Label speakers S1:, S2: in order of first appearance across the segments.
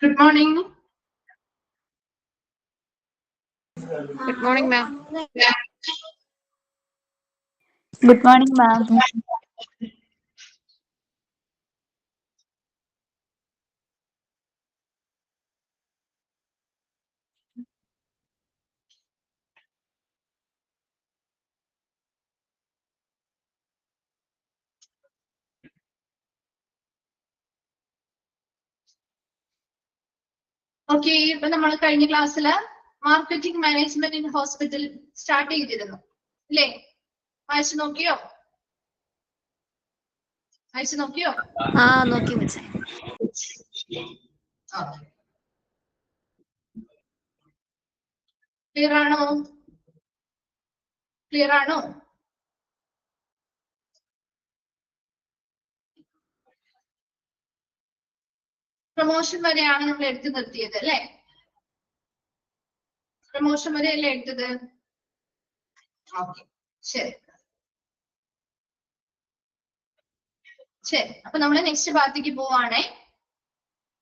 S1: Good morning.
S2: Good morning, ma'am.
S3: Good morning, ma'am.
S1: Okay, ഇപ്പൊ നമ്മൾ കഴിഞ്ഞ ക്ലാസ്സില് marketing management in hospital start ചെയ്തിരുന്നു അല്ലേ? വായിച്ചു നോക്കിയോ?
S2: നോക്കി മിസ്സേ.
S1: ക്ലിയർ ആണോ? പ്രൊമോഷൻ വരെയാണ് നമ്മൾ എടുത്തു നിർത്തിയത് അല്ലേ? പ്രൊമോഷൻ വരെയല്ലേ എടുത്തത്? ഓക്കെ, ശരി. അപ്പൊ നമ്മൾ നെക്സ്റ്റ് ഭാഗത്തേക്ക് പോവാണേ.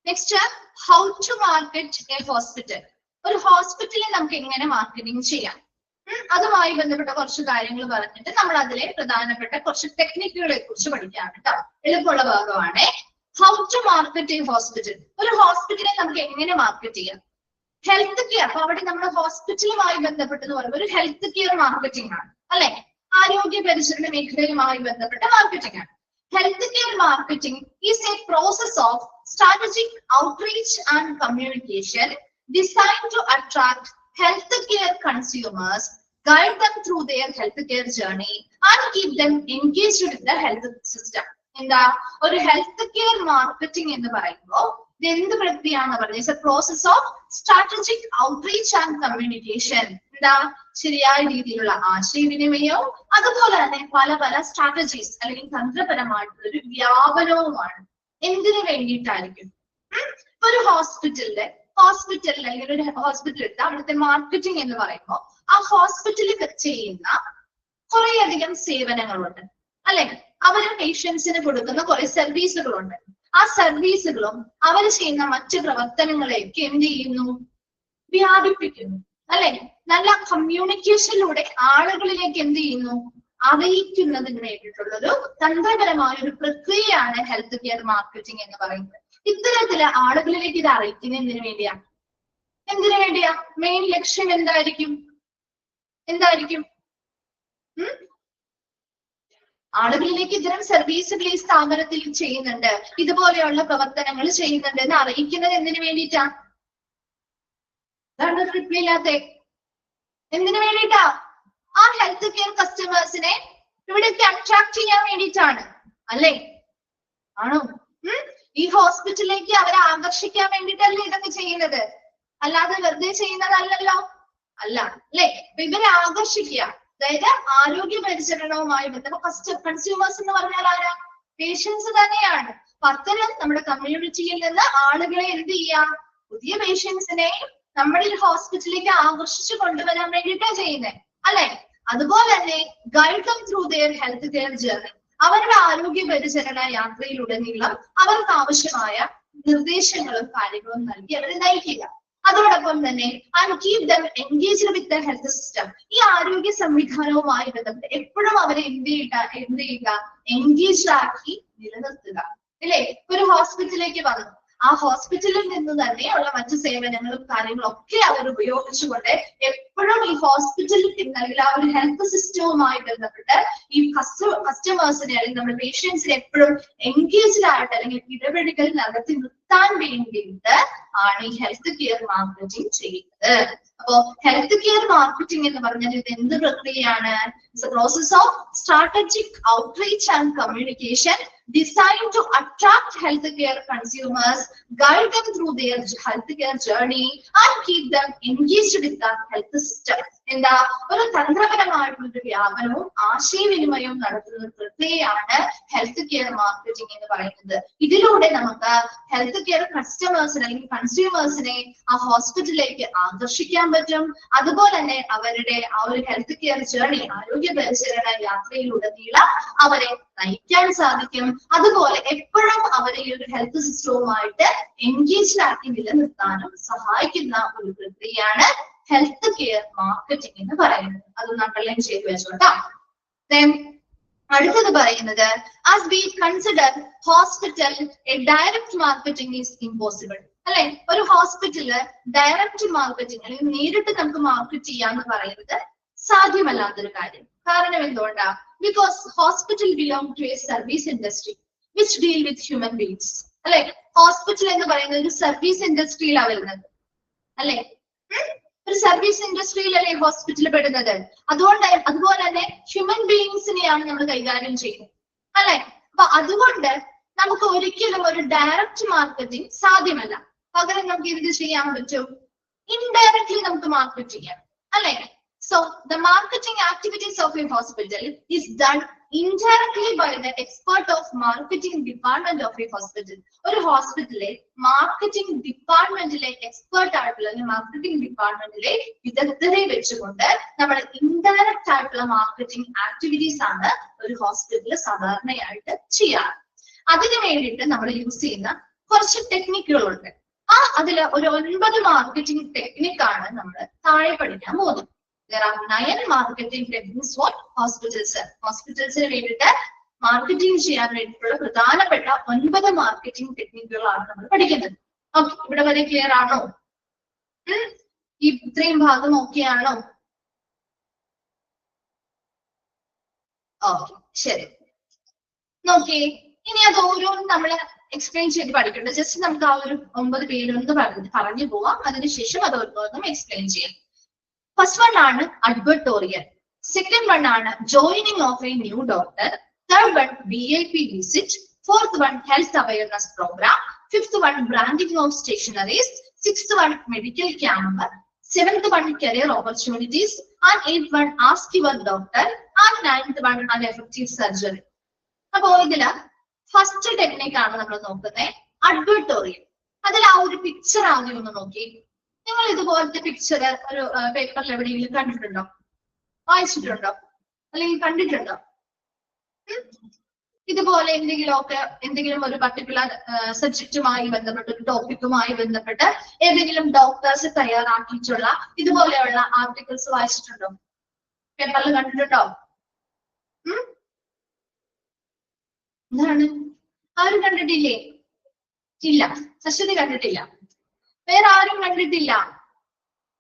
S1: Next, how to market a hospital. ഒരു ഹോസ്പിറ്റലിൽ നമുക്ക് എങ്ങനെ മാർക്കറ്റിംഗ് ചെയ്യാം, അതുമായി ബന്ധപ്പെട്ട കുറച്ച് കാര്യങ്ങൾ പറഞ്ഞിട്ട് നമ്മൾ അതിലെ പ്രധാനപ്പെട്ട കുറച്ച് ടെക്നിക്കുകളെ കുറിച്ച് പഠിക്കാം കേട്ടോ. എളുപ്പമുള്ള ഭാഗമാണ്. How to market a hospital. ഒരു ഹോസ്പിറ്റലിനെ നമുക്ക് എങ്ങനെ മാർക്കറ്റ് ചെയ്യാം? Health care. അപ്പൊ അവിടെ നമ്മുടെ ഹോസ്പിറ്റലുമായി ബന്ധപ്പെട്ടെന്ന് പറയുമ്പോൾ ഒരു ഹെൽത്ത് കെയർ മാർക്കറ്റിംഗ് ആണ് അല്ലെ? ആരോഗ്യ പരിചരണ മേഖലയുമായി ബന്ധപ്പെട്ട മാർക്കറ്റിംഗ് ആണ്. Health care marketing is a process of strategic outreach and communication designed to attract healthcare consumers, guide them through their healthcare journey, and keep them engaged with the health system. എന്താ ഒരു health care marketing എന്ന് പറയുമ്പോൾ ഇത് എന്ത് പ്രക്രിയയാണെന്ന് പറഞ്ഞാൽ it's A process of strategic outreach and communication. എന്താ ശരിയായ രീതിയിലുള്ള ആശയവിനിമയവും അതുപോലെ തന്നെ പല പല സ്ട്രാറ്റജീസ് അല്ലെങ്കിൽ തന്ത്രപരമായിട്ടുള്ള ഒരു വ്യാപനവുമാണ്. എന്തിനു വേണ്ടിയിട്ടായിരിക്കും? ഒരു ഹോസ്പിറ്റൽ അല്ലെങ്കിൽ ഒരു ഹോസ്പിറ്റൽ എടുത്ത് അവിടുത്തെ മാർക്കറ്റിംഗ് എന്ന് പറയുമ്പോൾ ആ ഹോസ്പിറ്റലിൽ ചെയ്യുന്ന കുറേയധികം സേവനങ്ങളുണ്ട് അല്ലെ? അവര് പേഷ്യൻസിന് കൊടുക്കുന്ന കുറെ സർവീസുകളുണ്ട്. ആ സർവീസുകളും അവർ ചെയ്യുന്ന മറ്റ് പ്രവർത്തനങ്ങളെയൊക്കെ എന്ത് ചെയ്യുന്നു? വ്യാപിപ്പിക്കുന്നു അല്ലെ? നല്ല കമ്മ്യൂണിക്കേഷനിലൂടെ ആളുകളിലേക്ക് എന്ത് ചെയ്യുന്നു? അറിയിക്കുന്നതിന് വേണ്ടിയിട്ടുള്ളൊരു തന്ത്രപരമായ ഒരു പ്രക്രിയയാണ് ഹെൽത്ത് കെയർ മാർക്കറ്റിംഗ് എന്ന് പറയുന്നത്. ഇത്തരത്തില് ആളുകളിലേക്ക് ഇത് അറിയിക്കുന്നതിന് വേണ്ടിയാ. എന്തിനു വേണ്ടിയാ? മെയിൻ ലക്ഷ്യം എന്തായിരിക്കും? ആളുകളിലേക്ക് ഇത്തരം സർവീസുകൾ ഈ സ്ഥാപനത്തിൽ ചെയ്യുന്നുണ്ട്, ഇതുപോലെയുള്ള പ്രവർത്തനങ്ങൾ ചെയ്യുന്നുണ്ട് എന്ന് അറിയിക്കുന്നത് എന്തിനു വേണ്ടിയിട്ടാ? അതാണ് റിപ്ലൈ ഇല്ലാത്ത. എന്തിനു വേണ്ടിയിട്ടാ? ആ ഹെൽത്ത് കെയർ കസ്റ്റമേഴ്സിനെ ഇവിടേക്ക് അട്രാക്ട് ചെയ്യാൻ വേണ്ടിയിട്ടാണ് അല്ലേ? ആണോ? ഈ ഹോസ്പിറ്റലിലേക്ക് അവരെ ആകർഷിക്കാൻ വേണ്ടിയിട്ടല്ലേ ഇതൊക്കെ ചെയ്യുന്നത്, അല്ലാതെ വെറുതെ ചെയ്യുന്നതല്ലല്ലോ. അല്ല അല്ലെ? ഇവരെ ആകർഷിക്കുക, അതായത് ആരോഗ്യ പരിചരണവുമായി ബന്ധപ്പെട്ട കൺസ്യൂമേഴ്സ് എന്ന് പറഞ്ഞാൽ ആരാ? പേഷ്യൻസ് തന്നെയാണ്. അത്തരം നമ്മുടെ കമ്മ്യൂണിറ്റിയിൽ നിന്ന് ആളുകളെ എന്ത് ചെയ്യാം? പുതിയ പേഷ്യൻസിനെ നമ്മുടെ ഈ ഹോസ്പിറ്റലിലേക്ക് ആകർഷിച്ചു കൊണ്ടുവരാൻ വേണ്ടിയിട്ടാണ് ചെയ്യുന്നത് അല്ലെ? അതുപോലെ തന്നെ guide them through there health care journey. അവരുടെ ആരോഗ്യ പരിചരണ യാത്രയിലുടനീളം അവർക്ക് ആവശ്യമായ നിർദ്ദേശങ്ങളും കാര്യങ്ങളും നൽകി അവരെ നയിക്കുക. അതോടൊപ്പം തന്നെ and keep them engaged with the health system. ഈ ആരോഗ്യ സംവിധാനവുമായി ബന്ധപ്പെട്ട് എപ്പോഴും അവരെ എന്ത് ചെയ്യുക? എൻഗേജ്ഡ് ആക്കി നിലനിർത്തുക അല്ലെ? ഒരു ഹോസ്പിറ്റലിലേക്ക് വന്നു, ആ ഹോസ്പിറ്റലിൽ നിന്ന് തന്നെ ഉള്ള മറ്റു സേവനങ്ങളും കാര്യങ്ങളും ഒക്കെ അവർ ഉപയോഗിച്ചുകൊണ്ട് എപ്പോഴും ഈ ഹോസ്പിറ്റലിൽ അല്ലെങ്കിൽ ആ ഒരു ഹെൽത്ത് സിസ്റ്റവുമായി ബന്ധപ്പെട്ട് ഈ കസ്റ്റമേഴ്സിനെ അല്ലെങ്കിൽ നമ്മുടെ പേഷ്യൻസിനെ എപ്പോഴും എൻഗേജ്ഡ് ആയിട്ട് അല്ലെങ്കിൽ ഇടപെടലുകൾ നടത്തി നിർത്താൻ വേണ്ടിയിട്ട് ആണ് ഈ ഹെൽത്ത് കെയർ മാർക്കറ്റിംഗ് ചെയ്യുന്നത്. അപ്പോ ഹെൽത്ത് കെയർ മാർക്കറ്റിംഗ് എന്ന് പറഞ്ഞാൽ ഇത് എന്ത് പ്രക്രിയയാണ്? It's A process of strategic outreach and communication designed to attract healthcare consumers, guide them through their healthcare journey, and keep them engaged with the health system. എന്താ ഒരു തന്ത്രപരമായിട്ടുള്ള വ്യാപനവും ആശയവിനിമയവും നടത്തുന്ന ഒരു പ്രക്രിയയാണ് ഹെൽത്ത് കെയർ മാർക്കറ്റിംഗ് എന്ന് പറയുന്നത്. ഇതിലൂടെ നമുക്ക് ഹെൽത്ത് കെയർ കസ്റ്റമേഴ്സിനെ അല്ലെങ്കിൽ കൺസ്യൂമേഴ്സിനെ ആ ഹോസ്പിറ്റലിലേക്ക് ആകർഷിക്കാൻ പറ്റും. അതുപോലെ തന്നെ അവരുടെ ആ ഒരു ഹെൽത്ത് കെയർ ജേർണി, ആരോഗ്യ പരിചരണ യാത്രയിലുടനീളം അവരെ നയിക്കാൻ സാധിക്കും. അതുപോലെ എപ്പോഴും അവരെ ഈ ഒരു ഹെൽത്ത് സിസ്റ്റവുമായിട്ട് എൻഗേജ്ഡ് ആക്കി നിലനിർത്താനും സഹായിക്കുന്ന ഒരു പ്രക്രിയയാണ് ഹെൽത്ത് കെയർ മാർക്കറ്റിംഗ് എന്ന് പറയുന്നത്. അത് അണ്ടർലൈൻ ചെയ്ത് വെച്ചോട്ടോ. അടുത്തത് പറയുന്നത് as we consider hospital A direct marketing is impossible. അല്ലെ, ഒരു ഹോസ്പിറ്റലില് ഡയറക്റ്റ് മാർക്കറ്റിംഗ് അല്ലെങ്കിൽ നേരിട്ട് നമുക്ക് മാർക്കറ്റ് ചെയ്യാന്ന് പറയുന്നത് സാധ്യമല്ലാത്തൊരു കാര്യം. കാരണം എന്തുകൊണ്ടാ? Because hospital belong to a service industry which deal with human beings. അല്ലെ, ഹോസ്പിറ്റൽ എന്ന് പറയുന്നത് ഒരു സർവീസ് ഇൻഡസ്ട്രിയിലാണ് വരുന്നത്. അല്ലെ, ഒരു സർവീസ് ഇൻഡസ്ട്രിയിലല്ലേ ഹോസ്പിറ്റൽ പെടുന്നത്. അതുപോലെ തന്നെ ഹ്യൂമൻ ബീയിങ്സിനെയാണ് നമ്മൾ കൈകാര്യം ചെയ്യുന്നത്. അല്ലെ, അപ്പൊ അതുകൊണ്ട് നമുക്ക് ഒരിക്കലും ഒരു ഡയറക്റ്റ് മാർക്കറ്റിംഗ് സാധ്യമല്ല. പകരം നമുക്ക് ഇത് ചെയ്യാൻ പറ്റും, ഇൻഡയറക്ട്ലി നമുക്ക് മാർക്കറ്റ് ചെയ്യാം. അല്ലെ, so the marketing activities of a hospital is done indirectly by the expert of marketing department of a hospital. ഒരു ഹോസ്പിറ്റലിലെ മാർക്കറ്റിംഗ് ഡിപ്പാർട്ട്മെന്റിലെ എക്സ്പേർട്ട് ആയിട്ടുള്ള മാർക്കറ്റിംഗ് ഡിപ്പാർട്ട്മെന്റിലെ വിദഗ്ധരെ വെച്ചുകൊണ്ട് നമ്മൾ ഇൻഡയറക്റ്റ് ആയിട്ടുള്ള മാർക്കറ്റിംഗ് ആക്ടിവിറ്റീസ് ആണ് ഒരു ഹോസ്പിറ്റലിൽ സാധാരണയായിട്ട് ചെയ്യാറ്. അതിനു വേണ്ടിയിട്ട് നമ്മൾ യൂസ് ചെയ്യുന്ന കുറച്ച് ടെക്നിക്കുകളുണ്ട്. അതിൽ ഒരു 9 മാർക്കറ്റിംഗ് ടെക്നിക്കാണ് നമ്മൾ താഴെ പഠിക്കാൻ പോകുന്നത്. There are 9 marketing techniques for hospitals. ഹോസ്പിറ്റൽസിന് വേണ്ടിയിട്ട് മാർക്കറ്റിംഗ് ചെയ്യാൻ വേണ്ടിയിട്ടുള്ള പ്രധാനപ്പെട്ട 9 മാർക്കറ്റിംഗ് ടെക്നിക്കുകളാണ് നമ്മൾ പഠിക്കുന്നത്. ഓക്കെ, ഇവിടെ വരെ ക്ലിയർ ആണോ? ഇത്രയും ഭാഗം ഓക്കെയാണോ? ഓക്കെ, ശരി. നോക്കിയേ, ഇനി അത് ഓരോന്നും നമ്മൾ എക്സ്പ്ലെയിൻ ചെയ്ത് പഠിക്കണ്ട. ജസ്റ്റ് നമുക്ക് ആ ഒരു 9 പേരൊന്ന് പറഞ്ഞു പോവാം. അതിനുശേഷം അത് ഓരോന്നും എക്സ്പ്ലെയിൻ ചെയ്യാം. First one ആണ് advertorial. Second one ആണ് joining of a new doctor. Third one VIP visit. Fourth one health awareness program. Fifth one branding of stationaries. Sixth one medical camp. Seventh one career opportunities. And eighth one ask your doctor. And ninth one effective surgery. അപ്പോ ഇതില് first technique ആണ് നമ്മൾ നോക്കുന്നത്, അഡ്വർട്ടോറിയൽ. അതിൽ ആ ഒരു picture ആദ്യം ഒന്ന് നോക്കി. നിങ്ങൾ ഇതുപോലത്തെ പിക്ചർ ഒരു പേപ്പറിൽ എവിടെയെങ്കിലും കണ്ടിട്ടുണ്ടോ, വായിച്ചിട്ടുണ്ടോ, അല്ലെങ്കിൽ കണ്ടിട്ടുണ്ടോ? ഇതുപോലെ എന്തെങ്കിലും ഒരു പർട്ടിക്കുലർ സബ്ജക്റ്റുമായി ബന്ധപ്പെട്ട്, ഒരു ടോപ്പിക്കുമായി ബന്ധപ്പെട്ട് ഏതെങ്കിലും ഡോക്ടേഴ്സ് തയ്യാറാക്കിയിട്ടുള്ള ഇതുപോലെയുള്ള ആർട്ടിക്കിൾസ് വായിച്ചിട്ടുണ്ടോ? പേപ്പറിൽ കണ്ടിട്ടുണ്ടോ? എന്താണ്, ആരും കണ്ടിട്ടില്ലേ? ഇല്ല. അശ്വതി കണ്ടിട്ടില്ല. വേറെ ആരും കണ്ടിട്ടില്ല,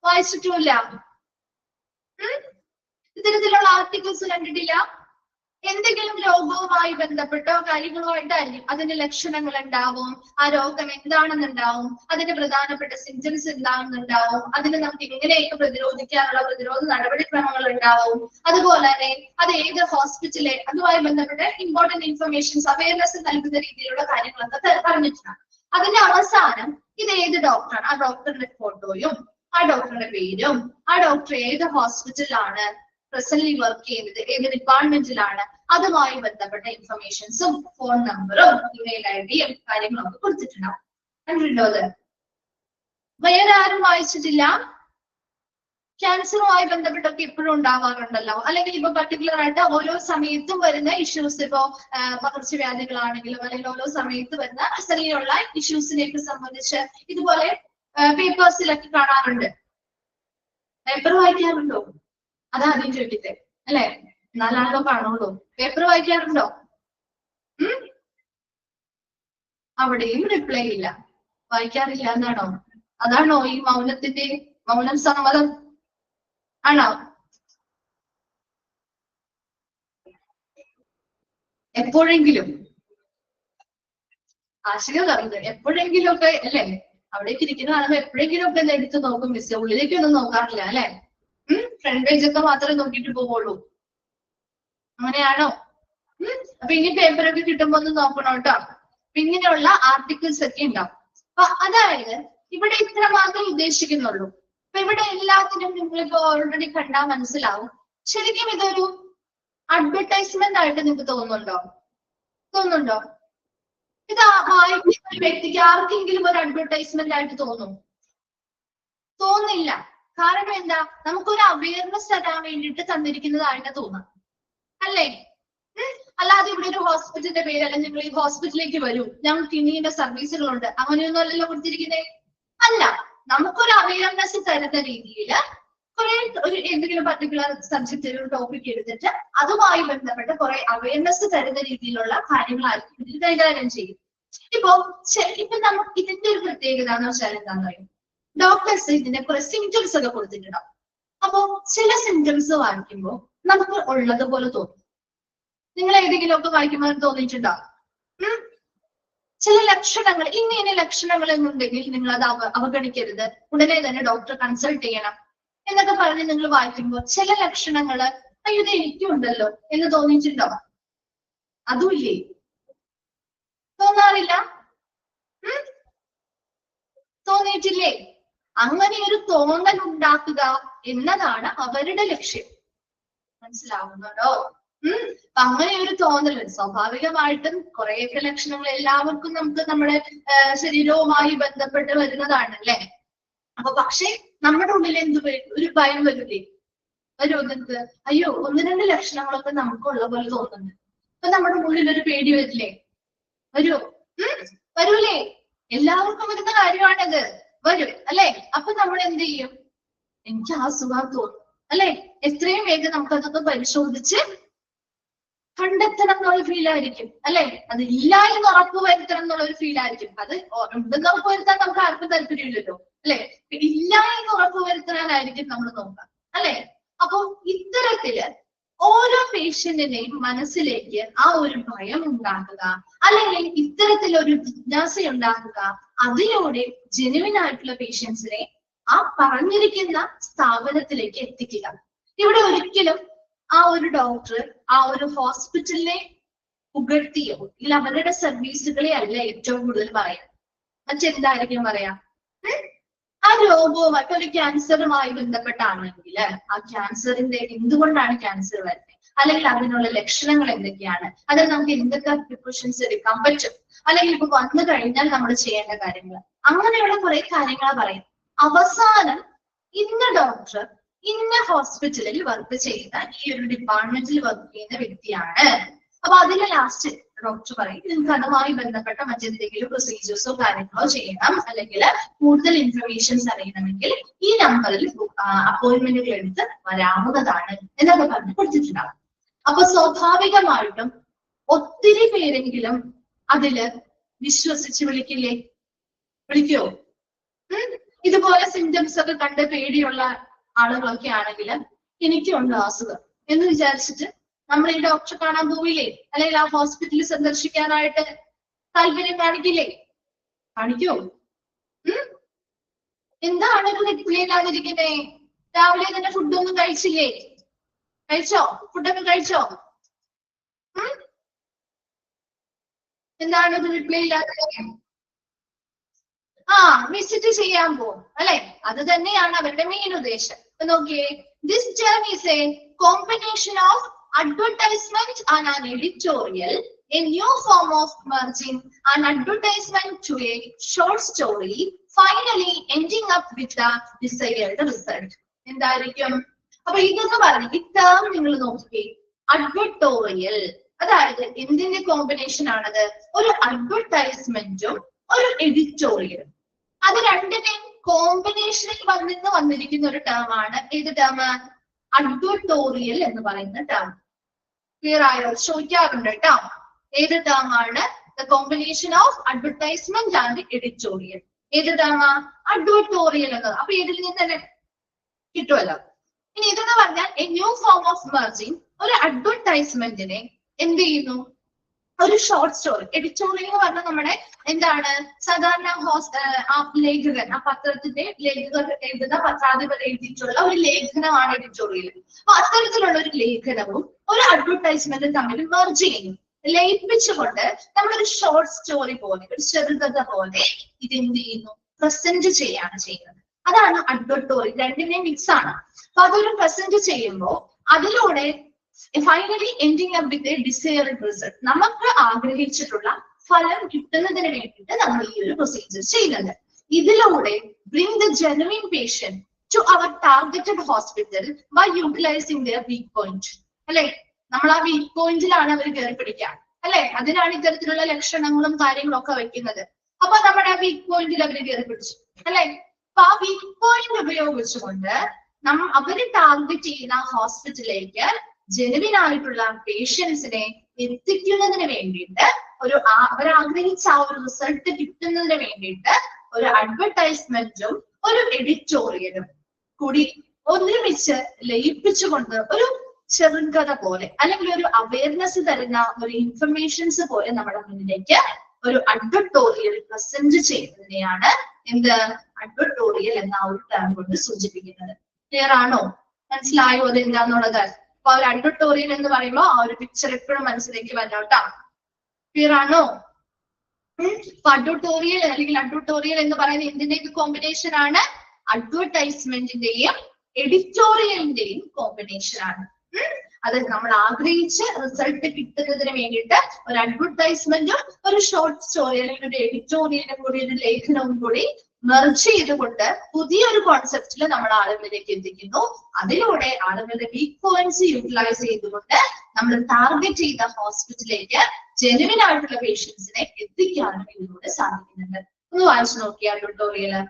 S1: വായിച്ചിട്ടുമില്ല. ഇത്തരത്തിലുള്ള ആർട്ടിക്കിൾസ് കണ്ടിട്ടില്ല. എന്തെങ്കിലും രോഗവുമായി ബന്ധപ്പെട്ടോ കാര്യങ്ങളുമായിട്ടായിരിക്കും. അതിന്റെ ലക്ഷണങ്ങൾ ഉണ്ടാവും, ആ രോഗം എന്താണെന്നുണ്ടാവും, അതിന്റെ പ്രധാനപ്പെട്ട സിംറ്റംസ് എന്താണെന്നുണ്ടാവും, അതിന് നമുക്ക് എങ്ങനെയൊക്കെ പ്രതിരോധിക്കാനുള്ള പ്രതിരോധ നടപടിക്രമങ്ങൾ ഉണ്ടാവും. അതുപോലെ തന്നെ അത് ഏത് ഹോസ്പിറ്റലെ അതുമായി ബന്ധപ്പെട്ട ഇമ്പോർട്ടന്റ് ഇൻഫർമേഷൻസ്, അവയർനെസ് നൽകുന്ന രീതിയിലുള്ള കാര്യങ്ങളൊക്കെ പറഞ്ഞിട്ടുണ്ട്. അതിന്റെ അവസാനം ഇത് ഏത് ഡോക്ടറാണ്, ആ ഡോക്ടറുടെ ഫോട്ടോയും ആ ഡോക്ടറുടെ പേരും ആ ഡോക്ടർ ഏത് ഹോസ്പിറ്റലിലാണ് പ്രസന്റ്ലി വർക്ക് ചെയ്യുന്നത്, ഏത് ഡിപ്പാർട്ട്മെന്റിലാണ്, അതുമായി ബന്ധപ്പെട്ട ഇൻഫർമേഷൻസും ഫോൺ നമ്പറും ഇമെയിൽ ഐഡിയും കാര്യങ്ങളും ഒക്കെ കൊടുത്തിട്ടുണ്ടാവും. കണ്ടിട്ടുണ്ടോ? അത് വേറെ ആരും വായിച്ചിട്ടില്ല? ക്യാൻസറുമായി ബന്ധപ്പെട്ടൊക്കെ എപ്പോഴും ഉണ്ടാവാറുണ്ടല്ലോ, അല്ലെങ്കിൽ ഇപ്പൊ പർട്ടിക്കുലർ ആയിട്ട് ഓരോ സമയത്തും വരുന്ന ഇഷ്യൂസ്, ഇപ്പോ പകർച്ചവ്യാധികളാണെങ്കിലും അല്ലെങ്കിൽ ഓരോ സമയത്ത് വരുന്ന അസലിലുള്ള ഇഷ്യൂസിനെയൊക്കെ സംബന്ധിച്ച് ഇതുപോലെ പേപ്പേഴ്സിലൊക്കെ കാണാറുണ്ട്. പേപ്പർ വായിക്കാറുണ്ടോ? അതാദ്യം ചോദിക്കട്ടെ, അല്ലെ? എന്നാലാണല്ലോ കാണുള്ളൂ. പേപ്പർ വായിക്കാറുണ്ടോ? അവിടെയും റിപ്ലൈ ഇല്ല, വായിക്കാറില്ല എന്നാണോ? അതാണോ ഈ മൗനം സമ്മതം ആണോ? എപ്പോഴെങ്കിലും ആശങ്ക പറഞ്ഞത് എപ്പോഴെങ്കിലും ഒക്കെ അല്ലെ? അവിടേക്ക് ഇരിക്കുന്ന കാണുമ്പോ എപ്പോഴെങ്കിലും ഒക്കെ എടുത്ത് നോക്കും. മിസ് ഉള്ളിലേക്കൊന്നും നോക്കാറില്ല അല്ലെ? ഫ്രണ്ട് പേജ് ഒക്കെ മാത്രമേ നോക്കിയിട്ട് പോവുള്ളൂ. അങ്ങനെയാണോ? അപ്പൊ ഇനി പേപ്പറൊക്കെ കിട്ടുമ്പോ ഒന്ന് നോക്കണം കേട്ടോ. അപ്പൊ ഇങ്ങനെയുള്ള ആർട്ടിക്കിൾസ് ഒക്കെ ഉണ്ടാവും. അപ്പൊ അതായത് ഇവിടെ ഇത്ര മാത്രമേ ഉദ്ദേശിക്കുന്നുള്ളൂ. അപ്പൊ ഇവിടെ എല്ലാത്തിനും നിങ്ങളിപ്പോ ഓൾറെഡി കണ്ടാൽ മനസ്സിലാവും. ശരിക്കും ഇതൊരു അഡ്വർടൈസ്മെന്റ് ആയിട്ട് നിങ്ങൾക്ക് തോന്നുന്നുണ്ടോ? ഇത് വായിക്കുന്ന ഒരു വ്യക്തിക്ക് ആർക്കെങ്കിലും ഒരു അഡ്വർടൈസ്മെന്റ് ആയിട്ട് തോന്നില്ല. കാരണം എന്താ, നമുക്കൊരു അവയർനെസ് തരാൻ വേണ്ടിയിട്ട് തന്നിരിക്കുന്നതായിട്ട് തോന്നാം, അല്ലേ? അല്ലാതെ ഇവിടെ ഒരു ഹോസ്പിറ്റലിന്റെ പേര്, അല്ലെങ്കിൽ നിങ്ങൾ ഈ ഹോസ്പിറ്റലിലേക്ക് വരൂ, ഞങ്ങൾക്ക് ഇനിയുടെ സർവീസുകളുണ്ട്, അങ്ങനെയൊന്നും അല്ലല്ലോ കൊടുത്തിരിക്കുന്നേ. അല്ല, നമുക്കൊരു അവയർനെസ് തരുന്ന രീതിയിൽ ഒരു എന്തെങ്കിലും പർട്ടിക്കുലർ സബ്ജക്റ്റ് ഒരു ടോപ്പിക് എടുത്തിട്ട് അതുമായി ബന്ധപ്പെട്ട് കുറെ അവയർനെസ് തരുന്ന രീതിയിലുള്ള കാര്യങ്ങളായിരിക്കും ഇതിൽ കൈകാര്യം ചെയ്യും. ഇപ്പൊ നമുക്ക് ഇതിന്റെ ഒരു പ്രത്യേകത എന്ന് വെച്ചാൽ എന്താന്ന് പറയും, ഡോക്ടേഴ്സ് ഇതിന്റെ കുറെ സിംറ്റംസ് ഒക്കെ കൊടുത്തിട്ടുണ്ടാവും. അപ്പൊ ചില സിംറ്റംസ് വായിക്കുമ്പോൾ നമുക്ക് ഉള്ളതുപോലെ തോന്നും. നിങ്ങൾ ഏതെങ്കിലും ഒക്കെ വായിക്കുമ്പോൾ തോന്നിയിട്ടുണ്ടോ? ചില ലക്ഷണങ്ങൾ, ഇന്ന ലക്ഷണങ്ങൾ എന്നുണ്ടെങ്കിൽ നിങ്ങൾ അത് അവഗണിക്കരുത്, ഉടനെ തന്നെ ഡോക്ടറെ കൺസൾട്ട് ചെയ്യണം എന്നൊക്കെ പറഞ്ഞ് നിങ്ങൾ വായിക്കുമ്പോൾ ചില ലക്ഷണങ്ങള് അയ്യോ ഇത് എനിക്കും ഉണ്ടല്ലോ എന്ന് തോന്നിയിട്ടുണ്ടോ? അതുമില്ലേ? തോന്നാറില്ല? തോന്നിയിട്ടില്ലേ? അങ്ങനെ ഒരു തോന്നൽ ഉണ്ടാക്കുക എന്നതാണ് അവരുടെ ലക്ഷ്യം. മനസ്സിലാവുന്നുണ്ടോ? അപ്പൊ അങ്ങനെ ഒരു തോന്നൽ സ്വാഭാവികമായിട്ടും കുറെയൊക്കെ ലക്ഷണങ്ങൾ എല്ലാവർക്കും നമുക്ക് നമ്മുടെ ശരീരവുമായി ബന്ധപ്പെട്ട് വരുന്നതാണ്, അല്ലേ? അപ്പൊ പക്ഷെ നമ്മുടെ ഉള്ളിൽ ഒരു ഭയം വരില്ലേ? നിങ്ങൾക്ക് അയ്യോ 1-2 ലക്ഷണങ്ങളൊക്കെ നമുക്കുള്ള പോലെ തോന്നുന്നുണ്ട്, അപ്പൊ നമ്മുടെ ഉള്ളിൽ ഒരു പേടി വരില്ലേ? വരൂലേ? എല്ലാവർക്കും വരുന്ന കാര്യമാണിത്, വരും, അല്ലെ? അപ്പൊ നമ്മൾ എന്ത് ചെയ്യും? എനിക്ക് ആ സുഖം തോന്നും, അല്ലെ? എത്രയും വേഗം നമുക്കതൊക്കെ പരിശോധിച്ച് കണ്ടെത്തണം എന്നുള്ള ഫീൽ ആയിരിക്കും, അല്ലെ? അത് ഇല്ല എന്ന് ഉറപ്പ് വരുത്തണം എന്നുള്ള ഒരു ഫീൽ ആയിരിക്കും. അത് ഉണ്ടെന്ന് ഉറപ്പ് വരുത്താൻ നമുക്ക് ആർക്കും താല്പര്യമില്ലല്ലോ, അല്ലെ? ഇല്ല എന്ന് ഉറപ്പ് വരുത്താനായിരിക്കും നമ്മൾ നോക്കുക, അല്ലെ? അപ്പൊ ഇത്തരത്തില് ഓരോ പേഷ്യന്റിന്റെയും മനസ്സിലേക്ക് ആ ഒരു ഭയം ഉണ്ടാക്കുക, അല്ലെങ്കിൽ ഇത്തരത്തിലൊരു ജിജ്ഞാസ ഉണ്ടാക്കുക, അതിലൂടെ ജെനുവിൻ ആയിട്ടുള്ള പേഷ്യൻസിനെ ആ പറഞ്ഞിരിക്കുന്ന സ്ഥാപനത്തിലേക്ക് എത്തിക്കുക. ഇവിടെ ഒരിക്കലും ആ ഒരു ഡോക്ടർ ആ ഒരു ഹോസ്പിറ്റലിനെ പുകഴ്ത്തിയോ ഇല്ല അവരുടെ സർവീസുകളെ അല്ല ഏറ്റവും കൂടുതൽ പറയാം. മറ്റെന്തായിരിക്കും പറയാ? ആ രോഗവുമായിട്ട് ഒരു ക്യാൻസറുമായി ബന്ധപ്പെട്ടാണെങ്കിൽ ആ ക്യാൻസറിന്റെ എന്തുകൊണ്ടാണ് ക്യാൻസർ വരുന്നത്, അല്ലെങ്കിൽ അതിനുള്ള ലക്ഷണങ്ങൾ എന്തൊക്കെയാണ്, അതിൽ നമുക്ക് എന്തൊക്കെ പ്രിക്കോഷൻസ് എടുക്കാൻ പറ്റും, അല്ലെങ്കിൽ ഇപ്പൊ വന്നു കഴിഞ്ഞാൽ നമ്മൾ ചെയ്യേണ്ട കാര്യങ്ങൾ, അങ്ങനെയുള്ള കുറെ കാര്യങ്ങളാണ് പറയും. അവസാനം ഇന്ന ഡോക്ടർ ഇന്ന ഹോസ്പിറ്റലിൽ വർക്ക് ചെയ്യുന്ന ഈ ഒരു ഡിപ്പാർട്ട്മെന്റിൽ വർക്ക് ചെയ്യുന്ന വ്യക്തിയാണ്. അപ്പൊ അതിന് ലാസ്റ്റ് ഡോക്ടർ പറയും നിങ്ങൾക്ക് അതുമായി ബന്ധപ്പെട്ട മറ്റെന്തെങ്കിലും പ്രൊസീജിയേഴ്സോ കാര്യങ്ങളോ ചെയ്യണം, അല്ലെങ്കിൽ കൂടുതൽ ഇൻഫർമേഷൻസ് അറിയണമെങ്കിൽ ഈ നമ്പറിൽ അപ്പോയിന്റ്മെന്റുകൾ എടുത്ത് വരാവുന്നതാണ് എന്നൊക്കെ പറഞ്ഞ് കൊടുത്തിട്ടുണ്ടാവും. അപ്പൊ സ്വാഭാവികമായിട്ടും ഒത്തിരി പേരെങ്കിലും അതില് വിശ്വസിച്ച് വിളിക്കോ? ഇതുപോലെ സിംറ്റംസ് ഒക്കെ കണ്ട് പേടിയുള്ള ആളുകളൊക്കെ ആണെങ്കിൽ എനിക്കുണ്ട് അസുഖം എന്ന് വിചാരിച്ചിട്ട് നമ്മൾ ഈ ഡോക്ടറെ കാണാൻ പോവില്ലേ, അല്ലെങ്കിൽ ആ ഹോസ്പിറ്റലിൽ സന്ദർശിക്കാനായിട്ട് താല്പര്യം കാണിക്കോ? എന്താണ് ഒരു നെറ്റില്ലാതിരിക്കുന്നേ? രാവിലെ തന്നെ ഫുഡൊന്നും കഴിച്ചില്ലേ? ഫുഡൊക്കെ കഴിച്ചോ? എന്താണ് ഒരു റിപ്ലൈ ഇല്ലാതെ? വിസിറ്റ് ചെയ്യാൻ പോകും, അല്ലെ? അത് തന്നെയാണ് അവരുടെ മെയിൻ ഉദ്ദേശം. നോക്കിയേ, this term is A combination of advertisement and an editorial, a new form of merging an advertisement to a short story, finally ending up with the desired result. എന്തായിരിക്കും? അപ്പൊ ഇതെന്ന് പറഞ്ഞു ഈ ടേം നിങ്ങൾ നോക്കിയേ, അഡ്വർട്ടോറിയൽ, അതായത് എന്തിന്റെ കോമ്പിനേഷൻ ആണത്? ഒരു അഡ്വർടൈസ്മെന്റും ഒരു എഡിറ്റോറിയലും. അത് രണ്ടിന്റെയും കോമ്പിനേഷനിൽ വന്നിരിക്കുന്ന ഒരു ടേം ആണ്. ഏത് ടേം? അഡ്വർട്ടോറിയൽ എന്ന് പറയുന്ന ടേം. ക്ലിയർ ആയോ? ചോദിക്കാറുണ്ട് കേട്ടോ. ഏത് ടേം ആണ്? The combination of advertisement and editorial. ഏത് ടേം? അഡ്വർട്ടോറിയൽ എന്നത്. അപ്പൊ ഇതിൽ നിന്ന് തന്നെ കിട്ടുമല്ലോ. ഇനി ഇതെന്ന് പറഞ്ഞാൽ A new form of merging. ഒരു അഡ്വർടൈസ്മെന്റിനെ എന്ത് ചെയ്യുന്നു? ഒരു ഷോർട്ട് സ്റ്റോറി. എഡിറ്റോറിയൽ എന്ന് പറഞ്ഞാൽ നമ്മുടെ എന്താണ് സാധാരണ ആ ലേഖകൻ, ആ പത്രത്തിന്റെ ലേഖകർ എഴുതുന്ന പത്രാധിപർ എഴുതിയിട്ടുള്ള ഒരു ലേഖനമാണ് എഡിറ്റോറിയൽ. അപ്പൊ അത്തരത്തിലുള്ള ഒരു ലേഖനവും ഒരു അഡ്വർടൈസ്മെന്റും തമ്മിൽ മെർജ് ചെയ്യുന്നു, ലയിപ്പിച്ചുകൊണ്ട് നമ്മളൊരു ഷോർട്ട് സ്റ്റോറി പോലെ, ഒരു ചെറുകഥ പോലെ ഇതെന്ത് ചെയ്യുന്നു? പ്രസന്റ് ചെയ്യാണ് ചെയ്യുന്നത്. അതാണ് അഡ്വർട്ടോറി. രണ്ടിനെയും മിക്സ് ആണ്. അപ്പൊ അതൊരു പ്രസന്റ് ചെയ്യുമ്പോൾ അതിലൂടെ finally ending up with a desired result, നമുക്ക് ആഗ്രഹിച്ചിട്ടുള്ള ഫലം കിട്ടുന്നതിന് വേണ്ടിയിട്ട് നമ്മൾ ഈ ഒരു പ്രൊസീജിയർ ചെയ്യുന്നുണ്ട്. ഇതിലൂടെ bring the genuine patient to our targeted hospital by utilizing their weak point. അല്ലെ, നമ്മൾ ആ വീക്ക് പോയിന്റിലാണ് അവർ കയറി പിടിക്കുക. അല്ലെ, അതിനാണ് ഇത്തരത്തിലുള്ള ലക്ഷണങ്ങളും കാര്യങ്ങളും ഒക്കെ വെക്കുന്നത്. അപ്പൊ നമ്മുടെ ആ വീക്ക് പോയിന്റിൽ അവർ കയറി പിടിച്ചു. അല്ലെ, അപ്പൊ ആ വീക്ക് പോയിന്റ് ഉപയോഗിച്ചുകൊണ്ട് അവര് ടാർഗറ്റ് ചെയ്യുന്ന ഹോസ്പിറ്റലിലേക്ക് ജെനുവിൻ ആയിട്ടുള്ള പേഷ്യൻസിനെ എത്തിക്കുന്നതിന് വേണ്ടിയിട്ട് അവരാഗ്രഹിച്ച ആ ഒരു റിസൾട്ട് കിട്ടുന്നതിന് വേണ്ടിയിട്ട് ഒരു അഡ്വർടൈസ്മെന്റും ഒരു എഡിറ്റോറിയലും കൂടി ഒരുമിച്ച് ലയിപ്പിച്ചുകൊണ്ട് ഒരു ചെറുകഥ പോലെ അല്ലെങ്കിൽ ഒരു അവയർനെസ് തരുന്ന ഒരു ഇൻഫർമേഷൻസ് പോലെ നമ്മുടെ മുന്നിലേക്ക് ഒരു അഡ്വർട്ടോറിയൽ പ്രസന്റ് ചെയ്യുന്നതിനെയാണ് എന്ത് അഡ്വർട്ടോറിയൽ എന്ന ഒരു ടേം കൊണ്ട് സൂചിപ്പിക്കുന്നത്. ക്ലിയർ ആണോ? മനസ്സിലായോ അത് എന്താന്നുള്ളത്? അപ്പൊ ഒരു അഡ്വർട്ടോറിയൽ എന്ന് പറയുമ്പോൾ ആ ഒരു പിക്ചർ എപ്പോഴും മനസ്സിലേക്ക് വന്നോട്ടാ. ക്ലിയർ ആണോ? അഡ്വർട്ടോറിയൽ അല്ലെങ്കിൽ അഡ്വർട്ടോറിയൽ എന്ന് പറയുന്നത് എന്തിന്റെയൊക്കെ കോമ്പിനേഷൻ ആണ്? അഡ്വർടൈസ്മെന്റിന്റെയും എഡിറ്റോറിയലിന്റെയും കോമ്പിനേഷൻ ആണ്. അത് നമ്മൾ ആഗ്രഹിച്ച് റിസൾട്ട് കിട്ടുന്നതിന് വേണ്ടിയിട്ട് ഒരു അഡ്വർടൈസ്മെന്റും ഒരു ഷോർട്ട് സ്റ്റോറി അല്ലെങ്കിൽ ഒരു എഡിറ്റോറിയലും കൂടി ഒരു ലേഖനവും കൂടി മെർജ് ചെയ്തുകൊണ്ട് പുതിയൊരു കോൺസെപ്റ്റിൽ നമ്മൾ ആളുകളിലേക്ക് എത്തിക്കുന്നു. അതിലൂടെ ആളുകളുടെ വീക്ക് പോയിന്റ്സ് യൂട്ടിലൈസ് ചെയ്തുകൊണ്ട് നമ്മൾ ടാർഗറ്റ് ചെയ്ത ഹോസ്പിറ്റലിലേക്ക് ജെനുവിൻ ആയിട്ടുള്ള പേഷ്യൻസിനെ എത്തിക്കാനും ഇതിലൂടെ സാധിക്കുന്നുണ്ട്. ഒന്ന് വായിച്ചു നോക്കിയാ ട്യൂട്ടോറിയല്.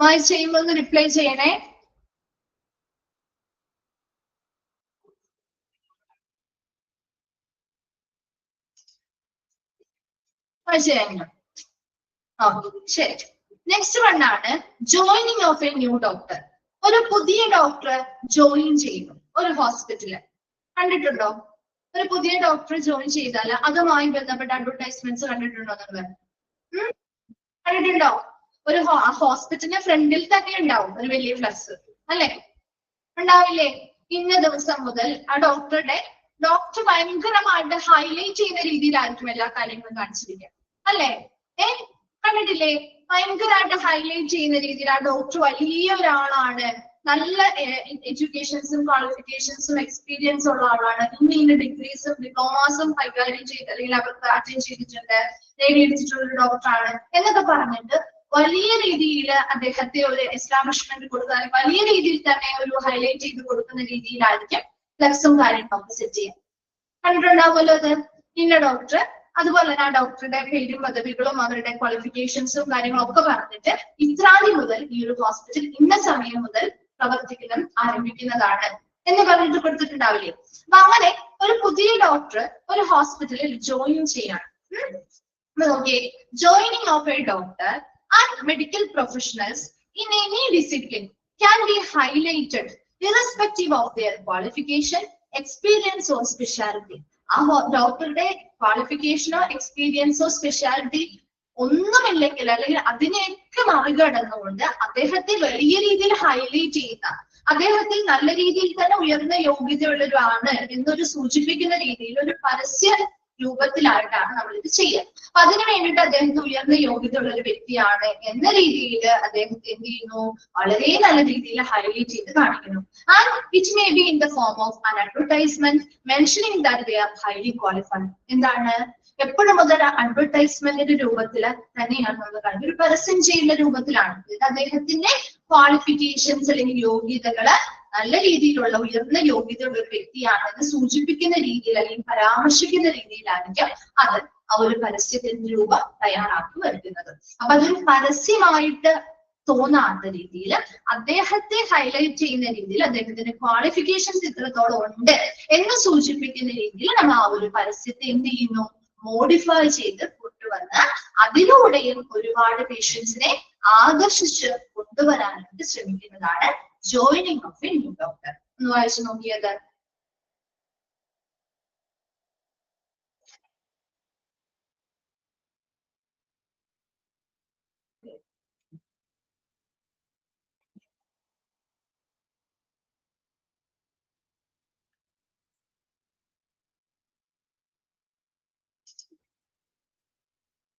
S1: വായിച്ച് ചെയ്യുമ്പോൾ ഒന്ന് റിപ്ലൈ ചെയ്യണേ. ശരി, നെക്സ്റ്റ് വൺ ആണ് joining of A new doctor. ഒരു പുതിയ ഡോക്ടർ ജോയിൻ ചെയ്യുന്നു ഒരു ഹോസ്പിറ്റലിൽ. കണ്ടിട്ടുണ്ടോ? ഒരു പുതിയ ഡോക്ടർ ജോയിൻ ചെയ്താൽ അതുമായി ബന്ധപ്പെട്ട അഡ്വർടൈസ്മെന്റ്സ് കണ്ടിട്ടുണ്ടോ നിങ്ങൾ? കണ്ടിട്ടുണ്ടോ? ഒരു ഹോസ്പിറ്റലിന്റെ ഫ്രണ്ടിൽ തന്നെ ഉണ്ടാവും ഒരു വലിയ ഫ്ലക്സ്, അല്ലെ? ഉണ്ടാവില്ലേ? ഇന്ന ദിവസം മുതൽ ആ ഡോക്ടർ ഭയങ്കരമായിട്ട് ഹൈലൈറ്റ് ചെയ്യുന്ന രീതിയിലായിരിക്കും എല്ലാ കാര്യങ്ങളും കാണിച്ചിരിക്കുക, അല്ലെ? കണ്ടിട്ടില്ലേ? ഭയങ്കരമായിട്ട് ഹൈലൈറ്റ് ചെയ്യുന്ന രീതിയിൽ ആ ഡോക്ടർ വലിയ ഒരാളാണ്, നല്ല എഡ്യൂക്കേഷൻസും ക്വാളിഫിക്കേഷൻസും എക്സ്പീരിയൻസ് ഉള്ള ആളാണ്, ഇന്ന ഡിഗ്രീസും ഡിപ്ലോമാസും കൈകാര്യം ചെയ്ത് അല്ലെങ്കിൽ അവർക്ക് അറ്റൻഡ് ചെയ്തിട്ടുണ്ട്, നേടിയെടുത്തിട്ടുള്ള ഒരു ഡോക്ടറാണ് എന്നൊക്കെ പറഞ്ഞിട്ട് വലിയ രീതിയിൽ അദ്ദേഹത്തെ ഒരു എസ്റ്റാബ്ലിഷ്മെന്റ് കൊടുക്കാൻ വലിയ രീതിയിൽ തന്നെ ഒരു ഹൈലൈറ്റ് ചെയ്ത് കൊടുക്കുന്ന രീതിയിലായിരിക്കും ഫ്ലെക്സും കാര്യങ്ങളൊക്കെ സെറ്റ് ചെയ്യാം. കണ്ടിട്ടുണ്ടാവുമല്ലോ അത്. ഇന്ന ഡോക്ടർ, അതുപോലെ തന്നെ ആ ഡോക്ടറുടെ പേരും പദവികളും അവരുടെ ക്വാളിഫിക്കേഷൻസും കാര്യങ്ങളും ഒക്കെ പറഞ്ഞിട്ട് ഇത്രാദി മുതൽ ഈ ഒരു ഹോസ്പിറ്റൽ ഇന്ന സമയം മുതൽ പ്രവർത്തിക്കണം ആരംഭിക്കുന്നതാണ് എന്ന് പറഞ്ഞിട്ട് കൊടുത്തിട്ടുണ്ടാവില്ലേ? അപ്പൊ അങ്ങനെ ഒരു പുതിയ ഡോക്ടർ ഒരു ഹോസ്പിറ്റലിൽ ജോയിൻ ചെയ്യാണ്. നോക്കിയേ, joining of A doctor and medical professionals in any discipline can be highlighted irrespective of their qualification, experience or specialty. ആ ഡോക്ടറുടെ ക്വാളിഫിക്കേഷനോ എക്സ്പീരിയൻസോ സ്പെഷ്യാലിറ്റി ഒന്നുമില്ലെങ്കിൽ അല്ലെങ്കിൽ അതിനെയൊക്കെ മറികടന്നുകൊണ്ട് അദ്ദേഹത്തെ വലിയ രീതിയിൽ ഹൈലൈറ്റ് ചെയ്യുന്ന, അദ്ദേഹത്തിൽ നല്ല രീതിയിൽ തന്നെ ഉയർന്ന യോഗ്യതയുള്ളവരാണ് എന്നൊരു സൂചിപ്പിക്കുന്ന രീതിയിൽ ഒരു പരസ്യ രൂപത്തിലായിട്ടാണ് നമ്മൾ ഇത് ചെയ്യുക. അപ്പൊ അതിനു വേണ്ടിയിട്ട് അദ്ദേഹത്തെ ഉയർന്ന യോഗ്യതയുള്ള ഒരു വ്യക്തിയാണ് എന്ന രീതിയിൽ അദ്ദേഹത്തെ എന്ത് ചെയ്യുന്നു? വളരെ നല്ല രീതിയിൽ ഹൈലൈറ്റ് ചെയ്ത് കാണിക്കുന്നു. And it may be in the form of an advertisement mentioning that they are highly qualified. എന്താണ്? എപ്പോഴും മുതൽ അഡ്വർടൈസ്മെന്റിന്റെ രൂപത്തിൽ തന്നെയാണ് നമ്മൾ കാണുന്നത്, ഒരു പരസ്യം ചെയ്യുന്ന രൂപത്തിലാണ്. അദ്ദേഹത്തിന്റെ ക്വാളിഫിക്കേഷൻസ് അല്ലെങ്കിൽ യോഗ്യതകള് നല്ല രീതിയിലുള്ള ഉയർന്ന യോഗ്യതയുള്ള ഒരു വ്യക്തിയാണെന്ന് സൂചിപ്പിക്കുന്ന രീതിയിൽ അല്ലെങ്കിൽ പരാമർശിക്കുന്ന രീതിയിലായിരിക്കും അത് ആ ഒരു പരസ്യത്തിന്റെ രൂപം തയ്യാറാക്കി വരുന്നത്. അപ്പൊ അതൊരു പരസ്യമായിട്ട് തോന്നാത്ത രീതിയിൽ അദ്ദേഹത്തെ ഹൈലൈറ്റ് ചെയ്യുന്ന രീതിയിൽ അദ്ദേഹത്തിന്റെ ക്വാളിഫിക്കേഷൻസ് ഇത്രത്തോളം ഉണ്ട് എന്ന് സൂചിപ്പിക്കുന്ന രീതിയിൽ നമ്മൾ ആ ഒരു പരസ്യത്തെ എന്ത് ചെയ്യുന്നു, മോഡിഫൈ ചെയ്ത് കൊണ്ടുവന്ന് അതിലൂടെയും ഒരുപാട് പേഷ്യൻസിനെ ആകർഷിച്ച് കൊണ്ടുവരാനായിട്ട് ശ്രമിക്കുന്നതാണ് joining of A new doctor. ഒന്ന് വായിച്ചു നോക്കിയത്.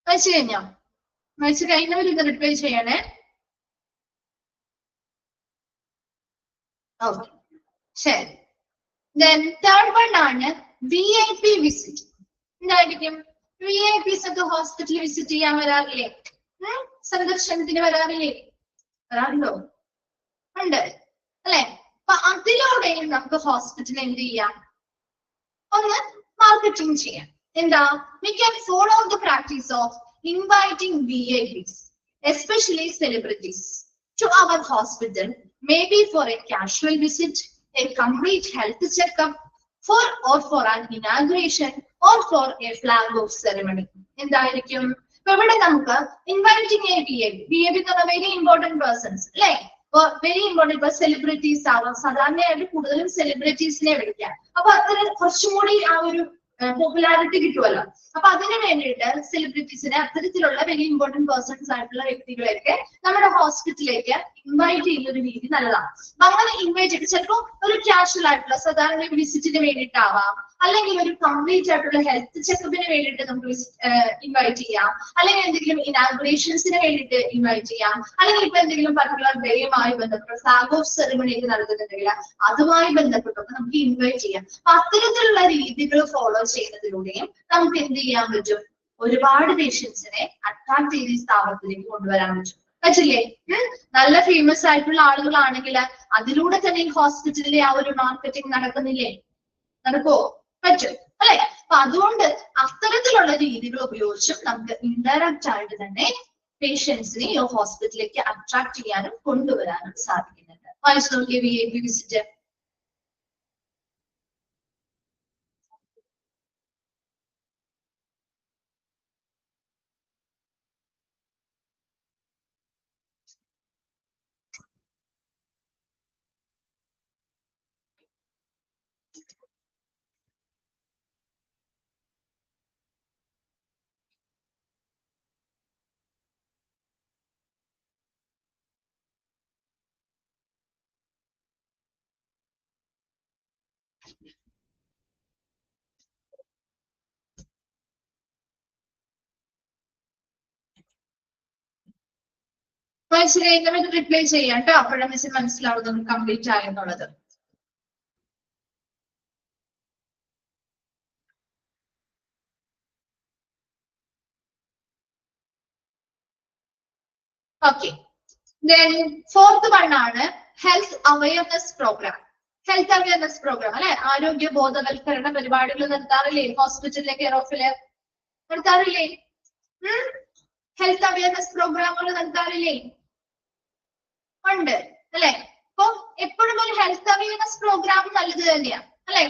S1: വായിച്ചു കഴിഞ്ഞോ? വായിച്ചു കഴിഞ്ഞവർ ഇത് റിപ്ലൈ ചെയ്യണേ. ഓക്കെ, ശരി. Then third one ആണ് VIP വിസിറ്റ്. എന്തായിരിക്കും? VIPs ഒക്കെ ഹോസ്പിറ്റലിൽ വിസിറ്റ് ചെയ്യാൻ വരാറില്ലേ? സന്ദർശനത്തിന് വരാറില്ലേ? വരാറുണ്ടോ? ഉണ്ട് അല്ലെ? അപ്പൊ അതിലൂടെയും നമുക്ക് ഹോസ്പിറ്റൽ എന്ത് ചെയ്യാം, ഒന്ന് മാർക്കറ്റിംഗ് ചെയ്യാം. എന്താ? We can follow the practice of inviting VIPs, especially celebrities, to our hospital, maybe for a casual visit, a complete health checkup, for an inauguration, or for a flag off ceremony. എന്തായിരിക്കും? ഇപ്പൊ ഇവിടെ നമുക്ക് inviting A VIP എന്ന് പറഞ്ഞാൽ very important persons അല്ലെ? Very important. ഇപ്പൊ celebrities ആവാം, സാധാരണയായിട്ട് കൂടുതലും സെലിബ്രിറ്റീസിനെ വിളിക്കാം. അപ്പൊ അത്ര കുറച്ചും കൂടി ആ ഒരു പോപ്പുലാരിറ്റി കിട്ടുമല്ലോ. അപ്പൊ അതിനു വേണ്ടിയിട്ട് സെലിബ്രിറ്റീസിനെ, അത്തരത്തിലുള്ള വെരി ഇമ്പോർട്ടന്റ് പേഴ്സൺസ് ആയിട്ടുള്ള വ്യക്തികളെയൊക്കെ നമ്മുടെ ഹോസ്പിറ്റലിലേക്ക് ഇൻവൈറ്റ് ചെയ്യുന്ന ഒരു രീതി നല്ലതാണ്. അപ്പൊ അങ്ങനെ ഇൻവൈറ്റ് ചെയ്ത് ചിലപ്പോൾ ഒരു കാഷ്വൽ ആയിട്ടുള്ള സാധാരണ വിസിറ്റിന് വേണ്ടിയിട്ടാവാം, അല്ലെങ്കിൽ ഒരു കംപ്ലീറ്റ് ആയിട്ടുള്ള ഹെൽത്ത് ചെക്കപ്പിന് വേണ്ടിയിട്ട് നമുക്ക് ഇൻവൈറ്റ് ചെയ്യാം, അല്ലെങ്കിൽ എന്തെങ്കിലും ഇനാഗുറേഷൻസിന് വേണ്ടിയിട്ട് ഇൻവൈറ്റ് ചെയ്യാം, അല്ലെങ്കിൽ ഇപ്പൊ എന്തെങ്കിലും പർട്ടിക്കുലർ ഡേയുമായി ബന്ധപ്പെട്ട് ഫ്ലാഗ് ഓഫ് സെറിമണി നടക്കുന്നുണ്ടെങ്കിൽ അതുമായി ബന്ധപ്പെട്ടൊക്കെ നമുക്ക് ഇൻവൈറ്റ് ചെയ്യാം. അപ്പൊ അത്തരത്തിലുള്ള രീതികൾ ഫോളോ ചെയ്യുന്നതിലൂടെയും നമുക്ക് എന്ത് ചെയ്യാൻ പറ്റും, ഒരുപാട് പേഷ്യൻസിനെ അട്രാക്ട് ചെയ്ത് ഈ സ്ഥാപനത്തിലേക്ക് കൊണ്ടുവരാൻ പറ്റും. പറ്റില്ലേ? നല്ല ഫേമസ് ആയിട്ടുള്ള ആളുകളാണെങ്കിൽ അതിലൂടെ തന്നെ ഈ ഹോസ്പിറ്റലിലെ ആ ഒരു മാർക്കറ്റിംഗ് നടക്കുന്നില്ലേ? നടക്കുവോ? പറ്റും അല്ലെ? അപ്പൊ അതുകൊണ്ട് അത്തരത്തിലുള്ള രീതികൾ ഉപയോഗിച്ചും നമുക്ക് ഇൻഡയറക്റ്റ് ആയിട്ട് തന്നെ പേഷ്യൻസിനെ ഈ ഹോസ്പിറ്റലിലേക്ക് അട്രാക്ട് ചെയ്യാനും കൊണ്ടുവരാനും സാധിക്കുന്നുണ്ട്. വായിച്ചു നോക്കിയ VIP വിസിറ്റ്. വായിച്ചു കഴിഞ്ഞവർ റിപ്ലൈ ചെയ്യാം കേട്ടോ. അപ്പോഴും മിസ്സിന് മനസ്സിലാവുന്നത് കംപ്ലീറ്റ് ആയെന്നുള്ളത്. ഓക്കെ, then fourth one ആണ് health awareness program. Health awareness program അല്ലെ? ആരോഗ്യ ബോധവൽക്കരണ പരിപാടികൾ നടത്താറില്ലേ ഹോസ്പിറ്റലിലെ കെയർ ഓഫില്? നടത്താറില്ലേ? ഹെൽത്ത് അവയർനെസ് പ്രോഗ്രാമുകൾ നടത്താറില്ലേ? ഉണ്ട് അല്ലെ? അപ്പൊ എപ്പോഴും ഒരു ഹെൽത്ത് അവയർനെസ് പ്രോഗ്രാം നല്ലത് തന്നെയാണ് അല്ലെ?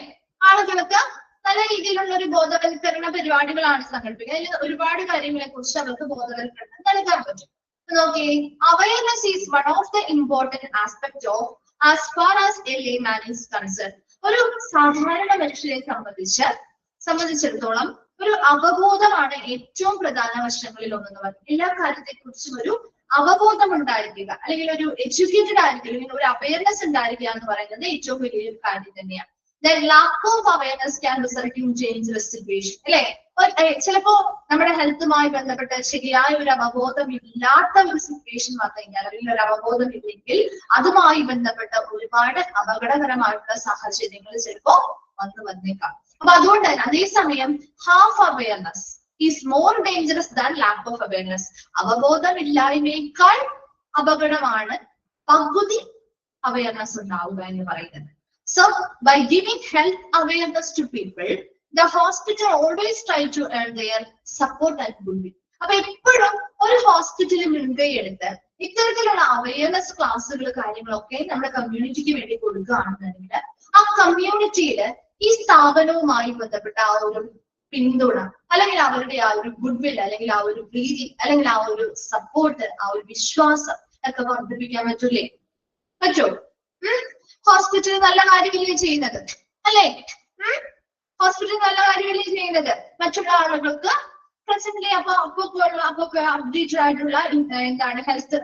S1: ആളുകൾക്ക് നല്ല രീതിയിലുള്ള ഒരു ബോധവൽക്കരണ പരിപാടികളാണ് സംഘടിപ്പിക്കുക. അതിൽ ഒരുപാട് കാര്യങ്ങളെ കുറിച്ച് അവർക്ക് ബോധവൽക്കരണം നൽകാൻ പറ്റും. Okay, awareness is one of the important aspects of as far as a layman is concerned. ഒരു സാധാരണ മനുഷ്യരെ സംബന്ധിച്ചിടത്തോളം ഒരു അവബോധമാണ് ഏറ്റവും പ്രധാന വശങ്ങളിൽ ഒന്നെന്ന് പറയുന്നത്. എല്ലാ കാര്യത്തെ കുറിച്ചും ഒരു അവബോധം ഉണ്ടായിരിക്കുക, അല്ലെങ്കിൽ ഒരു എഡ്യൂക്കേറ്റഡ് ആയിരിക്കുക, അല്ലെങ്കിൽ ഒരു അവയർനെസ് ഉണ്ടായിരിക്കുക എന്ന് പറയുന്നത് ഏറ്റവും വലിയൊരു കാര്യം തന്നെയാണ്. Then lack of awareness can result in dangerous situation. അല്ലെ? ചിലപ്പോ നമ്മുടെ ഹെൽത്തുമായി ബന്ധപ്പെട്ട ശരിയായ ഒരു അവബോധം ഇല്ലാത്ത ഒരു സിറ്റുവേഷൻ വന്നു കഴിഞ്ഞാൽ, അല്ലെങ്കിൽ ഒരു അവബോധം ഇല്ലെങ്കിൽ അതുമായി ബന്ധപ്പെട്ട ഒരുപാട് അപകടകരമായിട്ടുള്ള സാഹചര്യങ്ങൾ ചിലപ്പോ വന്നേക്കാം. അപ്പൊ അതുകൊണ്ട് തന്നെ അതേസമയം half awareness is more dangerous than lack of awareness. അവബോധമില്ലായ്മയേക്കാൾ അപകടമാണ് പകുതി അവയർനെസ് ഉണ്ടാവുക എന്ന് പറയുന്നത്. So by giving health awareness to people, the hospital always try to earn their support and goodwill. അപ്പൊ എപ്പോഴും ഒരു ഹോസ്പിറ്റലിൽ മുൻകൈ എടുത്ത് ഇത്തരത്തിലുള്ള അവയർനെസ് ക്ലാസ്സുകൾ കാര്യങ്ങളൊക്കെ നമ്മുടെ കമ്മ്യൂണിറ്റിക്ക് വേണ്ടി കൊടുക്കുകയാണെന്നുണ്ടെങ്കിൽ ആ കമ്മ്യൂണിറ്റിയിൽ ഈ സ്ഥാപനവുമായി ബന്ധപ്പെട്ട ആ ഒരു പിന്തുണ, അല്ലെങ്കിൽ അവരുടെ ആ ഒരു ഗുഡ് വിൽ, അല്ലെങ്കിൽ ആ ഒരു പ്രീതി, അല്ലെങ്കിൽ ആ ഒരു സപ്പോർട്ട്, ആ ഒരു വിശ്വാസം ഒക്കെ വർദ്ധിപ്പിക്കാൻ പറ്റൂലേ? പറ്റോ? ഹോസ്പിറ്റൽ നല്ല കാര്യങ്ങളെ ചെയ്യുന്നത് അല്ലേ? ഹോസ്പിറ്റൽ നല്ല കാര്യങ്ങളെ ചെയ്യുന്നത് മറ്റുള്ള ആളുകൾക്ക് പ്രസന്റ്ലി അപ്പൊ അപ്ഡേറ്റഡ് ആയിട്ടുള്ള എന്താണ് ഹെൽത്ത്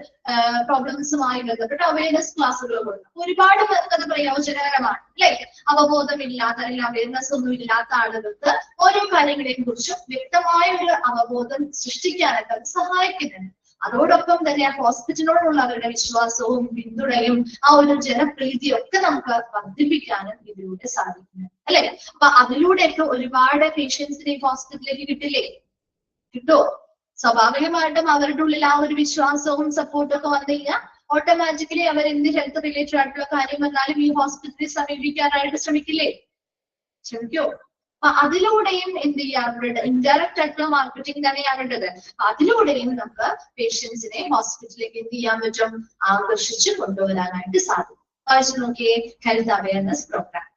S1: പ്രോബ്ലംസുമായി ബന്ധപ്പെട്ട അവയർനെസ് ക്ലാസ്സുകൾ കൊടുക്കും. ഒരുപാട് പേർക്ക് അത് പ്രയോജനകരമാണ് അല്ലെ? അവബോധമില്ലാത്ത അല്ലെങ്കിൽ അവയർനെസ് ഒന്നും ഇല്ലാത്ത ആളുകൾക്ക് ഓരോ കാര്യങ്ങളെയും കുറിച്ചും വ്യക്തമായ ഒരു അവബോധം സൃഷ്ടിക്കാനൊക്കെ അത് സഹായിക്കുന്നുണ്ട്. അതോടൊപ്പം തന്നെ ആ ഹോസ്പിറ്റലിനോടുള്ള അവരുടെ വിശ്വാസവും പിന്തുണയും ആ ഒരു ജനപ്രീതിയും ഒക്കെ നമുക്ക് വർദ്ധിപ്പിക്കാനും ഇതിലൂടെ സാധിക്കുന്നു അല്ലെ? അപ്പൊ അതിലൂടെയൊക്കെ ഒരുപാട് പേഷ്യൻസിനെ ഹോസ്പിറ്റലിലേക്ക് കിട്ടില്ലേ? കിട്ടോ? സ്വാഭാവികമായിട്ടും അവരുടെ ഉള്ളിൽ ആ ഒരു വിശ്വാസവും സപ്പോർട്ടും ഒക്കെ വന്നു കഴിഞ്ഞാൽ ഓട്ടോമാറ്റിക്കലി അവർ എന്ത് ഹെൽത്ത് റിലേറ്റഡ് ആയിട്ടുള്ള കാര്യം വന്നാലും ഈ ഹോസ്പിറ്റലിൽ സമീപിക്കാനായിട്ട് ശ്രമിക്കില്ലേ? ശ്രമിക്കോ? അപ്പൊ അതിലൂടെയും എന്ത് ചെയ്യാം? അവരുടെ ഇൻഡയറക്റ്റ് ആയിട്ടുള്ള മാർക്കറ്റിംഗ് തന്നെയാണ് ഉള്ളത്. അതിലൂടെയും നമുക്ക് പേഷ്യൻസിനെ ഹോസ്പിറ്റലിലേക്ക് എന്ത് ചെയ്യാൻ പറ്റും? ആകർഷിച്ച് കൊണ്ടുവരാനായിട്ട് സാധിക്കും. വായിച്ചു നോക്കിയേ health awareness program.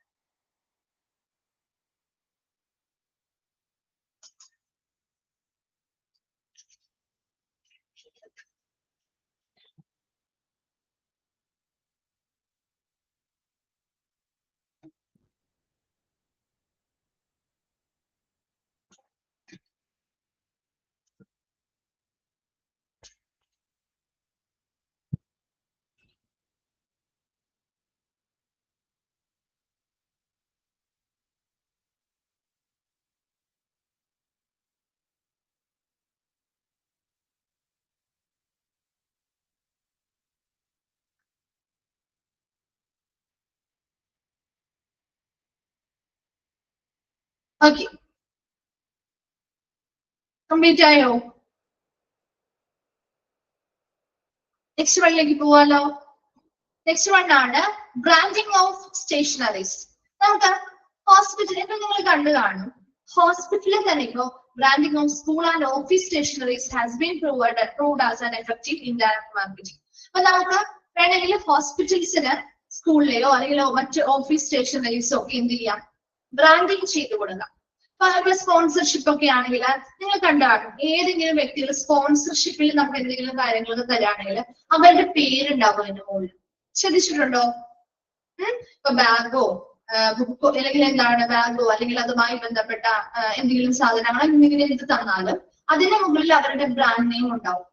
S1: Okay, complete ആയോ? നെക്സ്റ്റ് വണ്ണിലേക്ക് പോവാലോ. നെക്സ്റ്റ് വൺ ആണ് ബ്രാൻഡിങ് ഓഫ് സ്റ്റേഷനറീസ്. നമുക്ക് ഹോസ്പിറ്റൽ ഇപ്പൊ നിങ്ങൾ കണ്ടു കാണും, ഹോസ്പിറ്റലിൽ തന്നെ ഇപ്പോ branding of school and office stationeries has been proved as an effective indirect marketing. അപ്പൊ നമുക്ക് വേണമെങ്കിൽ ഹോസ്പിറ്റൽസിന് സ്കൂളിലെയോ അല്ലെങ്കിൽ മറ്റ് ഓഫീസ് സ്റ്റേഷനറീസോ ഒക്കെ എന്ത് ചെയ്യാം? ബ്രാൻഡിങ് ചെയ്ത് കൊടുക്കാം. അപ്പൊ സ്പോൺസർഷിപ്പ് ഒക്കെ ആണെങ്കിൽ നിങ്ങൾ കണ്ടാണ് ഏതെങ്കിലും വ്യക്തികൾ സ്പോൺസർഷിപ്പിൽ നമുക്ക് എന്തെങ്കിലും കാര്യങ്ങളൊക്കെ തരാണെങ്കിൽ അവരുടെ പേരുണ്ടാവും അതിന്റെ മുകളിൽ. ശ്രദ്ധിച്ചിട്ടുണ്ടോ? ഇപ്പൊ ബാഗോ ബുക്കോ അല്ലെങ്കിൽ എന്താണ് ബാഗോ അല്ലെങ്കിൽ അതുമായി ബന്ധപ്പെട്ട എന്തെങ്കിലും സാധനങ്ങൾ എന്തെങ്കിലും എന്ത് തന്നാലും അതിന്റെ മുകളിൽ അവരുടെ ബ്രാൻഡ് നെയിം ഉണ്ടാവും.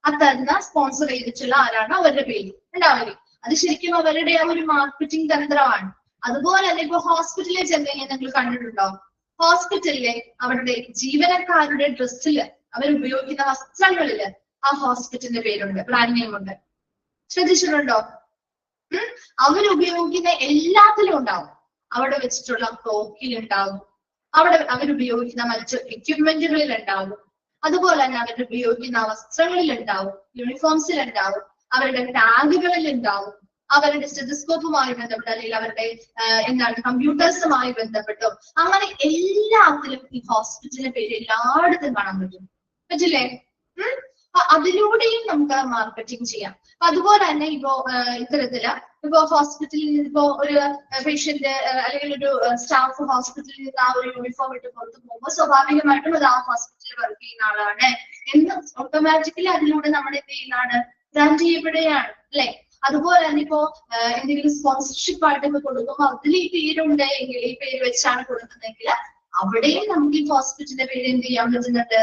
S1: ആ തരുന്ന സ്പോൺസർ ചെയ്തിട്ടുള്ള ആരാണ് അവരുടെ പേര് ഉണ്ടാവില്ലേ? അത് ശരിക്കും അവരുടെ ആ ഒരു മാർക്കറ്റിംഗ് തന്ത്രമാണ്. അതുപോലെ തന്നെ ഇപ്പൊ ഹോസ്പിറ്റലിൽ ചെന്ന് കഴിഞ്ഞാൽ നിങ്ങൾ കണ്ടിട്ടുണ്ടോ? ഹോസ്പിറ്റലിലെ അവരുടെ ജീവനക്കാരുടെ ഡ്രസ്സില് അവരുപയോഗിക്കുന്ന വസ്ത്രങ്ങളില് ആ ഹോസ്പിറ്റലിന്റെ പേരുണ്ട്, ബ്രാൻഡ് നെയിം ഉണ്ട്. ശ്രദ്ധിച്ചിട്ടുണ്ടോ? അവരുപയോഗിക്കുന്ന എല്ലാത്തിലും ഉണ്ടാവും. അവിടെ വെച്ചിട്ടുള്ള ക്ലോക്കിലുണ്ടാവും, അവിടെ അവരുപയോഗിക്കുന്ന മറ്റ് എക്യുപ്മെന്റുകളിൽ ഉണ്ടാവും, അതുപോലെ തന്നെ അവരുപയോഗിക്കുന്ന വസ്ത്രങ്ങളിൽ ഉണ്ടാവും, യൂണിഫോംസിൽ ഉണ്ടാവും, അവരുടെ ടാഗുകളിൽ ഉണ്ടാവും, അവരുടെ സ്റ്റെതസ്കോപ്പുമായി ബന്ധപ്പെട്ട് അല്ലെങ്കിൽ അവരുടെ എന്താണ് കമ്പ്യൂട്ടേഴ്സുമായി ബന്ധപ്പെട്ടോ അങ്ങനെ എല്ലാത്തിലും ഈ ഹോസ്പിറ്റലിന്റെ പേര് എല്ലായിടത്തും കാണാൻ പറ്റില്ലേ? അപ്പൊ അതിലൂടെയും നമുക്ക് മാർക്കറ്റിംഗ് ചെയ്യാം. അപ്പൊ അതുപോലെ തന്നെ ഇപ്പോ ഇത്തരത്തില് ഇപ്പോ ഹോസ്പിറ്റലിൽ ഇപ്പോ ഒരു പേഷ്യന്റ് അല്ലെങ്കിൽ ഒരു സ്റ്റാഫ് ഹോസ്പിറ്റലിൽ നിന്ന് ആ ഒരു യൂണിഫോം ഇട്ട് പുറത്തു പോകുമ്പോൾ സ്വാഭാവികമായിട്ടും അത് ആ ഹോസ്പിറ്റലിൽ വർക്ക് ചെയ്യുന്ന ആളാണ് എന്ന് ഓട്ടോമാറ്റിക്കലി അതിലൂടെ നമ്മൾ എന്ത് ചെയ്യുന്നതാണ്? ബ്രാൻഡ് ചെയ്യപ്പെടുകയാണ് അല്ലെ? അതുപോലെ തന്നെ ഇപ്പോ എന്തെങ്കിലും സ്പോൺസർഷിപ്പ് ആയിട്ടൊക്കെ കൊടുക്കുമ്പോൾ അതിൽ ഈ പേരുണ്ട് എങ്കിൽ ഈ പേര് വെച്ചാണ് കൊടുക്കുന്നതെങ്കിൽ അവിടെയും നമുക്ക് ഈ ഹോസ്പിറ്റലിന്റെ പേര് എന്ത് ചെയ്യാൻ പറ്റുന്നുണ്ട്?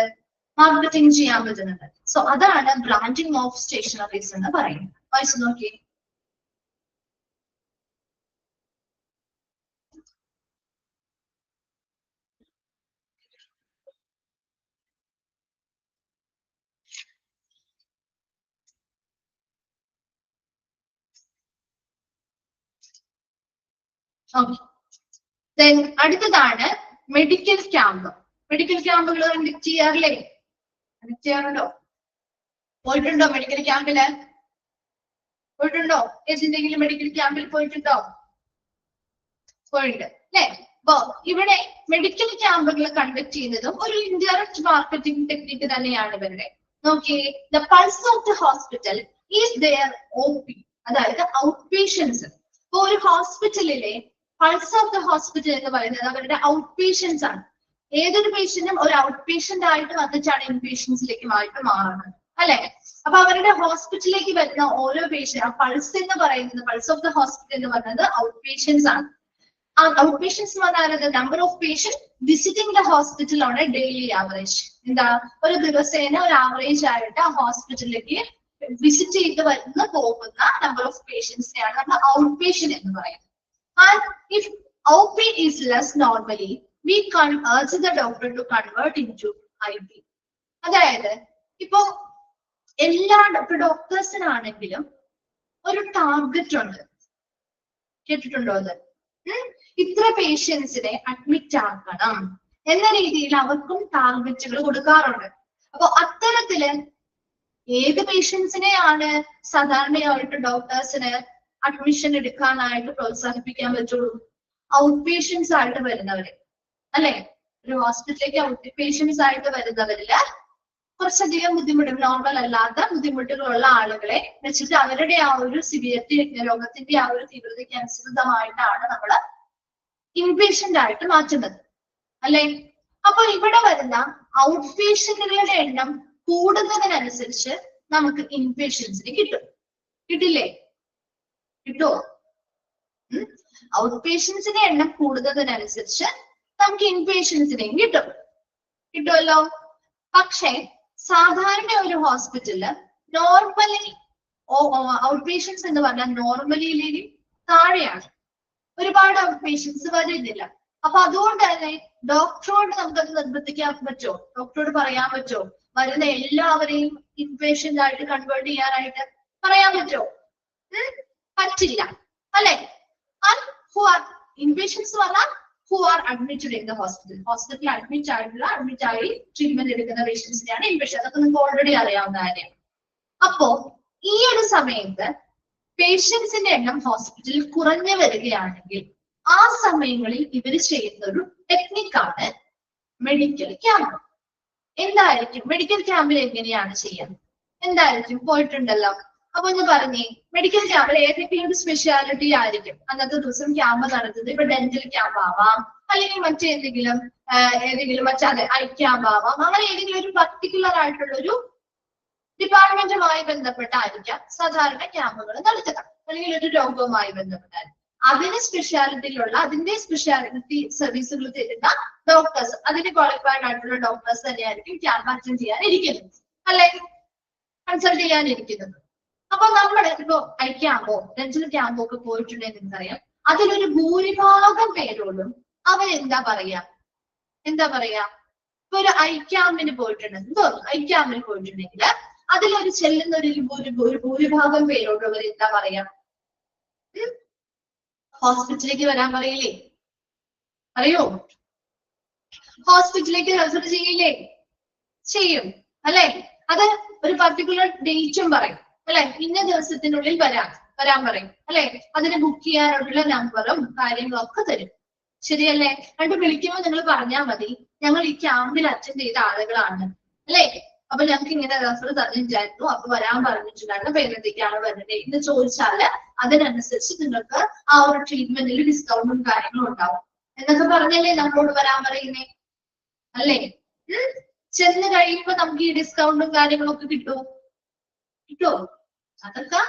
S1: മാർക്കറ്റിംഗ് ചെയ്യാൻ പറ്റുന്നുണ്ട്. സോ അതാണ് ബ്രാൻഡിങ് ഓഫ് സ്റ്റേഷനറീസ് എന്ന് പറയുന്നത്. വായിച്ചു നോക്കി. അടുത്തതാണ് മെഡിക്കൽ ക്യാമ്പ്. മെഡിക്കൽ ക്യാമ്പുകൾ കണ്ടക്ട് ചെയ്യാറില്ലേ? കണ്ടക്ട് ചെയ്യാറുണ്ടോ? പോയിട്ടുണ്ടോ മെഡിക്കൽ ക്യാമ്പില്? പോയിട്ടുണ്ടോ? ഏതെങ്കിലും മെഡിക്കൽ ക്യാമ്പിൽ പോയിട്ടുണ്ടോ? പോയിട്ടുണ്ട് അല്ലെ? അപ്പൊ ഇവിടെ മെഡിക്കൽ ക്യാമ്പുകൾ കണ്ടക്ട് ചെയ്യുന്നതും ഒരു ഇൻഡയറക്റ്റ് മാർക്കറ്റിംഗ് ടെക്നിക്ക് തന്നെയാണ് ഇവരുടെ. നോക്കിയേ, the pulse of the hospital is there OP, അതായത് ഔട്ട് പേഷ്യൻസ്. ഇപ്പൊ ഒരു ഹോസ്പിറ്റലിലെ പൾസ് ഓഫ് ദ ഹോസ്പിറ്റൽ എന്ന് പറയുന്നത് അവരുടെ ഔട്ട് പേഷ്യൻസ് ആണ്. ഏതൊരു പേഷ്യന്റും ഒരു ഔട്ട് പേഷ്യന്റ് ആയിട്ട് വന്നിട്ടാണ് ഇൻ പേഷ്യൻസിലേക്ക് മാറുന്നത്, അല്ലെ? അപ്പൊ അവരുടെ ഹോസ്പിറ്റലിലേക്ക് വരുന്ന ഓരോ പേഷ്യന്റ്, പൾസ് എന്ന് പറയുന്നത്, പൾസ് ഓഫ് ദ ഹോസ്പിറ്റൽ എന്ന് പറയുന്നത് ഔട്ട് പേഷ്യൻസ് ആണ്. ഔട്ട് പേഷ്യൻസ് എന്ന് പറഞ്ഞാൽ number of patient visiting the hospital ആണ് ഡെയിലി ആവറേജ്. എന്താ, ഒരു ദിവസേന ഒരു ആവറേജ് ആയിട്ട് ആ ഹോസ്പിറ്റലിലേക്ക് വിസിറ്റ് ചെയ്ത് പോകുന്ന നമ്പർ ഓഫ് പേഷ്യൻസിനെയാണ് നമ്മൾ ഔട്ട് പേഷ്യന്റ് എന്ന് പറയുന്നത്. And if OP is less normally, we can urge the doctor to convert into IP. അതായത് ഇപ്പൊ എല്ലാ ഡോക്ടേഴ്സിനാണെങ്കിലും ഒരു ടാർഗറ്റ് ഉണ്ട്. കേട്ടിട്ടുണ്ടോ അത്? ഇത്ര പേഷ്യൻസിനെ അഡ്മിറ്റ് ആക്കണം എന്ന രീതിയിൽ അവർക്കും ടാർഗറ്റുകൾ കൊടുക്കാറുണ്ട്. അപ്പൊ അത്തരത്തില് ഏത് പേഷ്യൻസിനെയാണ് സാധാരണയായിട്ട് ഡോക്ടേഴ്സിന് അഡ്മിഷൻ എടുക്കാനായിട്ട് പ്രോത്സാഹിപ്പിക്കാൻ പറ്റുള്ളൂ? ഔട്ട് പേഷ്യൻസ് ആയിട്ട് വരുന്നവര്, അല്ലെ? ഒരു ഹോസ്പിറ്റലിലേക്ക് ഔട്ട് പേഷ്യൻസ് ആയിട്ട് വരുന്നവരില് കുറച്ചധികം ബുദ്ധിമുട്ടും നോർമൽ അല്ലാത്ത ബുദ്ധിമുട്ടുകളുള്ള ആളുകളെ വെച്ചിട്ട് അവരുടെ ആ ഒരു സിവിയറിറ്റി, രോഗത്തിന്റെ ആ ഒരു തീവ്രതയ്ക്ക് അനുസൃതമായിട്ടാണ് നമ്മൾ ഇൻപേഷ്യന്റ് ആയിട്ട് മാറ്റുന്നത്, അല്ലെ? അപ്പൊ ഇവിടെ വരുന്ന ഔട്ട് പേഷ്യന്റുകളുടെ എണ്ണം കൂടുന്നതിനനുസരിച്ച് നമുക്ക് ഇൻപേഷ്യൻസിന് കിട്ടില്ലേ? കിട്ടുമോ? ഔട്ട് പേഷ്യൻസിന്റെ എണ്ണം കൂടുന്നതിനനുസരിച്ച് നമുക്ക് ഇൻപേഷ്യൻസിനെയും കിട്ടുമല്ലോ. പക്ഷെ സാധാരണ ഒരു ഹോസ്പിറ്റലില് നോർമലി ഔട്ട് പേഷ്യൻസ് എന്ന് പറഞ്ഞാൽ നോർമലിയിലേക്ക് താഴെയാണ്. ഒരുപാട് ഔട്ട് പേഷ്യൻസ് വരുന്നില്ല. അപ്പൊ അതുകൊണ്ട് തന്നെ ഡോക്ടറോട് നമുക്കത് നിർബന്ധിക്കാൻ പറ്റുമോ? ഡോക്ടറോട് പറയാൻ പറ്റുമോ വരുന്ന എല്ലാവരെയും ഇൻപേഷ്യന്റ് ആയിട്ട് കൺവേർട്ട് ചെയ്യാനായിട്ട്? പറയാൻ പറ്റുമോ? പറ്റില്ല, അല്ലെ? ഇൻപേഷ്യൻസ് പറഞ്ഞാൽ who are admitted in the hospital. ഹോസ്പിറ്റലിൽ അഡ്മിറ്റ് ആയി ട്രീറ്റ്മെന്റ് എടുക്കുന്ന പേഷ്യൻസിനെയാണ് ഇൻപേഷ്യൻ. അതൊക്കെ നിങ്ങൾക്ക് ഓൾറെഡി അറിയാവുന്ന കാര്യമാണ്. അപ്പോ ഈ ഒരു സമയത്ത് പേഷ്യൻസിന്റെ എണ്ണം ഹോസ്പിറ്റലിൽ കുറഞ്ഞു വരികയാണെങ്കിൽ ആ സമയങ്ങളിൽ ഇവർ ചെയ്യുന്ന ഒരു ടെക്നിക്കാണ് മെഡിക്കൽ ക്യാമ്പ്. എന്തായിരിക്കും മെഡിക്കൽ ക്യാമ്പിൽ എങ്ങനെയാണ് ചെയ്യാൻ? എന്തായിരിക്കും? പോയിട്ടുണ്ടല്ലോ. അപ്പൊ ഒന്ന് പറഞ്ഞേ, മെഡിക്കൽ ക്യാമ്പിൽ ഏതെങ്കിലും ഒരു സ്പെഷ്യാലിറ്റി ആയിരിക്കും അന്നത്തെ ദിവസം ക്യാമ്പ് നടത്തുന്നത്. ഇപ്പൊ ഡെന്റൽ ക്യാമ്പ് ആവാം, അല്ലെങ്കിൽ മറ്റേതെങ്കിലും ഐ ക്യാമ്പ് ആവാം. അങ്ങനെ ഏതെങ്കിലും ഒരു പർട്ടിക്കുലർ ആയിട്ടുള്ള ഒരു ഡിപ്പാർട്ട്മെന്റുമായി ബന്ധപ്പെട്ടായിരിക്കാം സാധാരണ ക്യാമ്പുകൾ നടത്തുക, അല്ലെങ്കിൽ ഒരു രോഗവുമായി ബന്ധപ്പെട്ടാൽ അതിന്റെ സ്പെഷ്യാലിറ്റി സർവീസുകൾ തരുന്ന ഡോക്ടേഴ്സ്, അതിന് ക്വാളിഫൈഡ് ആയിട്ടുള്ള ഡോക്ടേഴ്സ് തന്നെയായിരിക്കും ക്യാമ്പ് അറ്റൻഡ് ചെയ്യാനിരിക്കുന്നത്, അല്ലെങ്കിൽ കൺസൾട്ട് ചെയ്യാനിരിക്കുന്നത്. അപ്പൊ നമ്മൾ ഇപ്പോ ഐ ക്യാമ്പോ ഡെന്റൽ ക്യാമ്പോ ഒക്കെ പോയിട്ടുണ്ടെങ്കിൽ നിങ്ങൾക്കറിയാം, അതിലൊരു ഭൂരിഭാഗം പേരോടും അവരെന്താ പറയാ? ഇപ്പൊ ഒരു ഐ ക്യാമ്പിന് പോയിട്ടുണ്ടെങ്കിൽ അതിലൊരു ചെല്ലുന്ന ഒരു ഭൂരിഭാഗം പേരോട് അവർ എന്താ പറയാ? ഹോസ്പിറ്റലിലേക്ക് വരാൻ പറയില്ലേ? അറിയോ? ഹോസ്പിറ്റലിലേക്ക് റെഫർ ചെയ്യില്ലേ? ചെയ്യും, അല്ലെ? അത് ഒരു പർട്ടിക്കുലർ ഡേറ്റും പറയും, അല്ലെ? ഇന്ന ദിവസത്തിനുള്ളിൽ വരാൻ പറയും, അല്ലെ? അതിന് ബുക്ക് ചെയ്യാനുള്ള നമ്പറും കാര്യങ്ങളും ഒക്കെ തരും, ശരിയല്ലേ? എന്നിട്ട് വിളിക്കുമ്പോൾ നിങ്ങൾ പറഞ്ഞാൽ മതി, ഞങ്ങൾ ഈ ക്യാമ്പിൽ അറ്റൻഡ് ചെയ്ത ആളുകളാണ്, അല്ലെ? അപ്പൊ ഞങ്ങൾക്ക് ഇങ്ങനെ റെഫർ തന്നിട്ടുണ്ടായിരുന്നു, അപ്പൊ വരാൻ പറഞ്ഞിട്ടുണ്ടായിരുന്നു, പേരെന്തൊക്കെയാണ് വരുന്നത് എന്ന് ചോദിച്ചാല് അതിനനുസരിച്ച് നിങ്ങൾക്ക് ആ ഒരു ട്രീറ്റ്മെന്റിൽ ഡിസ്കൗണ്ടും കാര്യങ്ങളും ഉണ്ടാവും എന്നൊക്കെ പറഞ്ഞല്ലേ നമ്മളോട് വരാൻ പറയുന്നേ, അല്ലേ? ചെന്ന് കഴിയുമ്പോ നമുക്ക് ഈ ഡിസ്കൗണ്ടും കാര്യങ്ങളും ഒക്കെ കിട്ടുമോ? അതൊക്കെ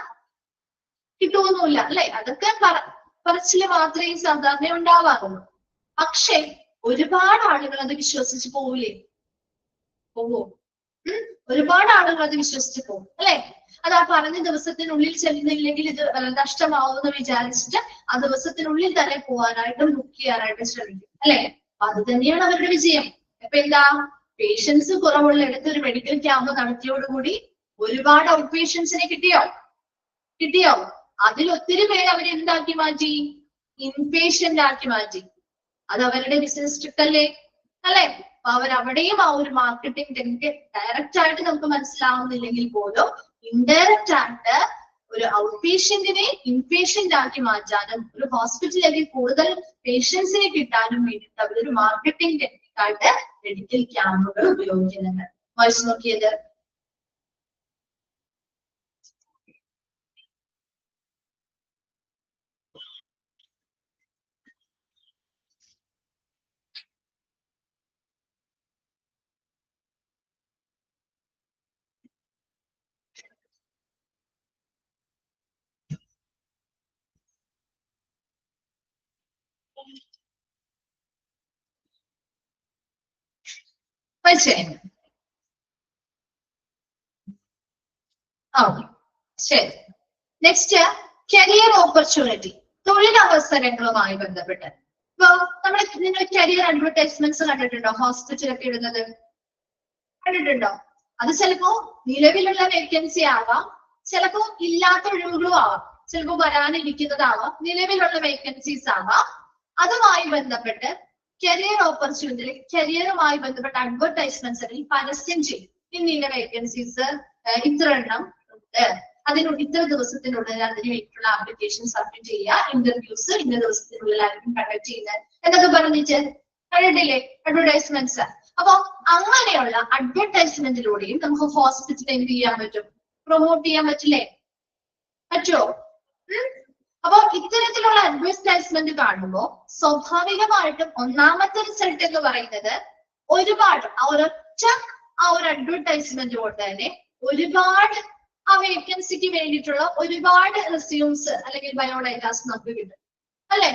S1: കിട്ടുമൊന്നുമില്ല, അല്ലെ? അതൊക്കെ പറച്ചില് മാത്രമേ സാധാരണ ഉണ്ടാവാറുള്ളൂ. പക്ഷെ ഒരുപാട് ആളുകൾ അത് വിശ്വസിച്ച് പോവോ? ഒരുപാട് ആളുകൾ അത് വിശ്വസിച്ച് പോകും, അല്ലെ? അത് ആ പറഞ്ഞ ദിവസത്തിനുള്ളിൽ ചെല്ലുന്നില്ലെങ്കിൽ ഇത് നഷ്ടമാവുമെന്ന് വിചാരിച്ചിട്ട് ആ ദിവസത്തിനുള്ളിൽ തന്നെ പോകാനായിട്ടും ബുക്ക് ചെയ്യാനായിട്ടും ശ്രമിക്കും, അല്ലെ? അത് തന്നെയാണ് അവരുടെ വിജയം. അപ്പൊ എന്താ, പേഷ്യൻസ് കുറവുള്ള ഇടത്ത് ഒരു മെഡിക്കൽ ക്യാമ്പ് നടത്തിയോടുകൂടി ഒരുപാട് ഔട്ട് പേഷ്യൻസിനെ കിട്ടിയോ? അതിൽ ഒത്തിരി പേര് അവരെന്താക്കി മാറ്റി? ഇൻപേഷ്യന്റ് ആക്കി മാറ്റി. അത് അവരുടെ ബിസിനസ് ട്രിക്കല്ലേ, അല്ലെ? അപ്പൊ അവരവിടെയും ആ ഒരു മാർക്കറ്റിംഗ് ടെക്നിക്ക് ഡയറക്റ്റ് ആയിട്ട് നമുക്ക് മനസ്സിലാവുന്നില്ലെങ്കിൽ പോലും ഇൻഡയറക്റ്റ് ആയിട്ട് ഒരു ഔട്ട് പേഷ്യന്റിനെ ഇൻപേഷ്യന്റ് ആക്കി മാറ്റാനും ഒരു ഹോസ്പിറ്റലിലേക്ക് കൂടുതൽ പേഷ്യൻസിനെ കിട്ടാനും വേണ്ടിയിട്ട് അവരൊരു മാർക്കറ്റിംഗ് ടെക്നിക്കായിട്ട് മെഡിക്കൽ ക്യാമ്പുകൾ ഉപയോഗിക്കുന്നുണ്ട്. വായിച്ചു നോക്കിയത് പക്ഷേ ശരി. നെക്സ്റ്റ് കരിയർ ഓപ്പർച്യൂണിറ്റി, തൊഴിലവസരങ്ങളുമായി ബന്ധപ്പെട്ട്. ഇപ്പൊ നിങ്ങൾ കരിയർ അഡ്വർടൈസ്മെന്റ്സ് കണ്ടിട്ടുണ്ടോ? ഹോസ്പിറ്റലൊക്കെ ഇടുന്നത് കണ്ടിട്ടുണ്ടോ? അത് ചിലപ്പോ നിലവിലുള്ള വേക്കൻസി ആവാം, ചിലപ്പോ ഇല്ലാത്ത ഒഴിവുകളും ആവാം, ചിലപ്പോ വരാനിരിക്കുന്നതാവാം, നിലവിലുള്ള വേക്കൻസീസ് ആവാം. അതുമായി ബന്ധപ്പെട്ട് കരിയർ ഓപ്പർച്യൂണിറ്റി, കരിയറുമായി ബന്ധപ്പെട്ട അഡ്വർടൈസ്മെന്റ്സ് പരസ്യം ചെയ്യും. ഇന്ന വേക്കൻസീസ് ഇത്ര എണ്ണം ഉണ്ട്, അതിനുള്ള ഇത്ര ദിവസത്തിനുള്ളിൽ അതിന് വേണ്ടിയിട്ടുള്ള ആപ്ലിക്കേഷൻ സബ്മിറ്റ് ചെയ്യുക, ഇന്റർവ്യൂസ് ഇന്ന ദിവസത്തിനുള്ളിൽ ആയിരിക്കും കണ്ടക്ട് ചെയ്യുന്നത് എന്നൊക്കെ പറഞ്ഞിട്ട് കണ്ടിട്ടില്ലേ അഡ്വർടൈസ്മെന്റ്സ്? അപ്പൊ അങ്ങനെയുള്ള അഡ്വർടൈസ്മെന്റിലൂടെയും നമുക്ക് ഹോസ്പിറ്റൽ എന്ത് ചെയ്യാൻ പറ്റും? പ്രൊമോട്ട് ചെയ്യാൻ പറ്റില്ലേ? പറ്റുമോ? അപ്പൊ ഇത്തരത്തിലുള്ള അഡ്വർടൈസ്മെന്റ് കാണുമ്പോൾ സ്വാഭാവികമായിട്ടും ഒന്നാമത്തെ റിസൾട്ട് എന്ന് പറയുന്നത് ഒരുപാട് ഒരൊറ്റ ഒരു അഡ്വർടൈസ്മെന്റ് കൊണ്ട് തന്നെ ഒരുപാട് ആ വേക്കൻസിക്ക് വേണ്ടിയിട്ടുള്ള ഒരുപാട് റെസ്യൂംസ് അല്ലെങ്കിൽ ബയോഡേറ്റാസ് നമുക്ക് കിട്ടും അല്ലെ?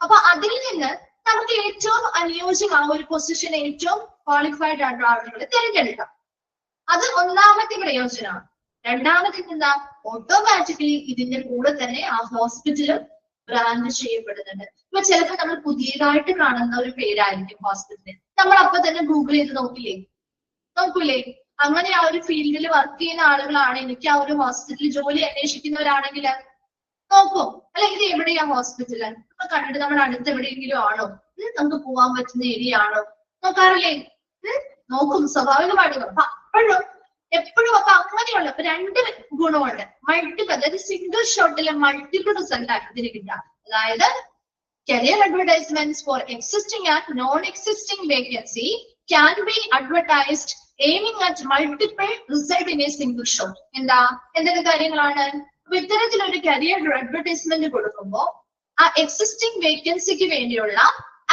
S1: അപ്പൊ അതിൽ നിന്ന് നമുക്ക് ഏറ്റവും അനുയോജ്യം ആ ഒരു പൊസിഷൻ ഏറ്റവും ക്വാളിഫൈഡ് ആയിട്ടുള്ള ആളുകളെ തിരഞ്ഞെടുക്കാം. അത് ഒന്നാമത്തെ പ്രയോജനമാണ്. രണ്ടാമത്തെ എന്താ? ഓട്ടോമാറ്റിക്കലി ഇതിന്റെ കൂടെ തന്നെ ആ ഹോസ്പിറ്റലും ബ്രാൻഡ് ചെയ്യപ്പെടുന്നുണ്ട്. ഇപ്പൊ ചിലപ്പോൾ നമ്മൾ പുതിയതായിട്ട് കാണുന്ന ഒരു പേരായിരിക്കും ഹോസ്പിറ്റലിൽ, നമ്മൾ അപ്പൊ തന്നെ ഗൂഗിൾ ചെയ്ത് നോക്കൂലേ? അങ്ങനെ ആ ഒരു ഫീൽഡിൽ വർക്ക് ചെയ്യുന്ന ആളുകളാണ്, എനിക്ക് ആ ഒരു ഹോസ്പിറ്റലിൽ ജോലി അന്വേഷിക്കുന്നവരാണെങ്കിൽ നോക്കും അല്ലെ, ഇത് എവിടെയാ ഹോസ്പിറ്റൽ, അപ്പൊ കണ്ടിട്ട് നമ്മുടെ അടുത്ത് എവിടെയെങ്കിലും ആണോ, നമുക്ക് പോകാൻ പറ്റുന്ന ഏരിയ ആണോ നോക്കാറില്ലേ? നോക്കും സ്വാഭാവികമായിട്ടും. അപ്പൊ എപ്പോഴും അപ്പൊ അങ്ങനെയുള്ള രണ്ട് ഗുണമുണ്ട്. മൾട്ടിപ്പിൾ, അതായത് സിംഗിൾ ഷോട്ടിലെ മൾട്ടിപ്പിൾ റിസൾട്ട് ആക്കി ഇതിന് കിട്ടാം. അതായത് career advertisements for existing and non existing vacancy can be advertised aiming at multiple result in a single shot. എന്തൊക്കെ കാര്യങ്ങളാണ്? അപ്പൊ ഇത്തരത്തിലൊരു കരിയർ അഡ്വർടൈസ്മെന്റ് കൊടുക്കുമ്പോൾ ആ എക്സിസ്റ്റിംഗ് വേക്കൻസിക്ക് വേണ്ടിയുള്ള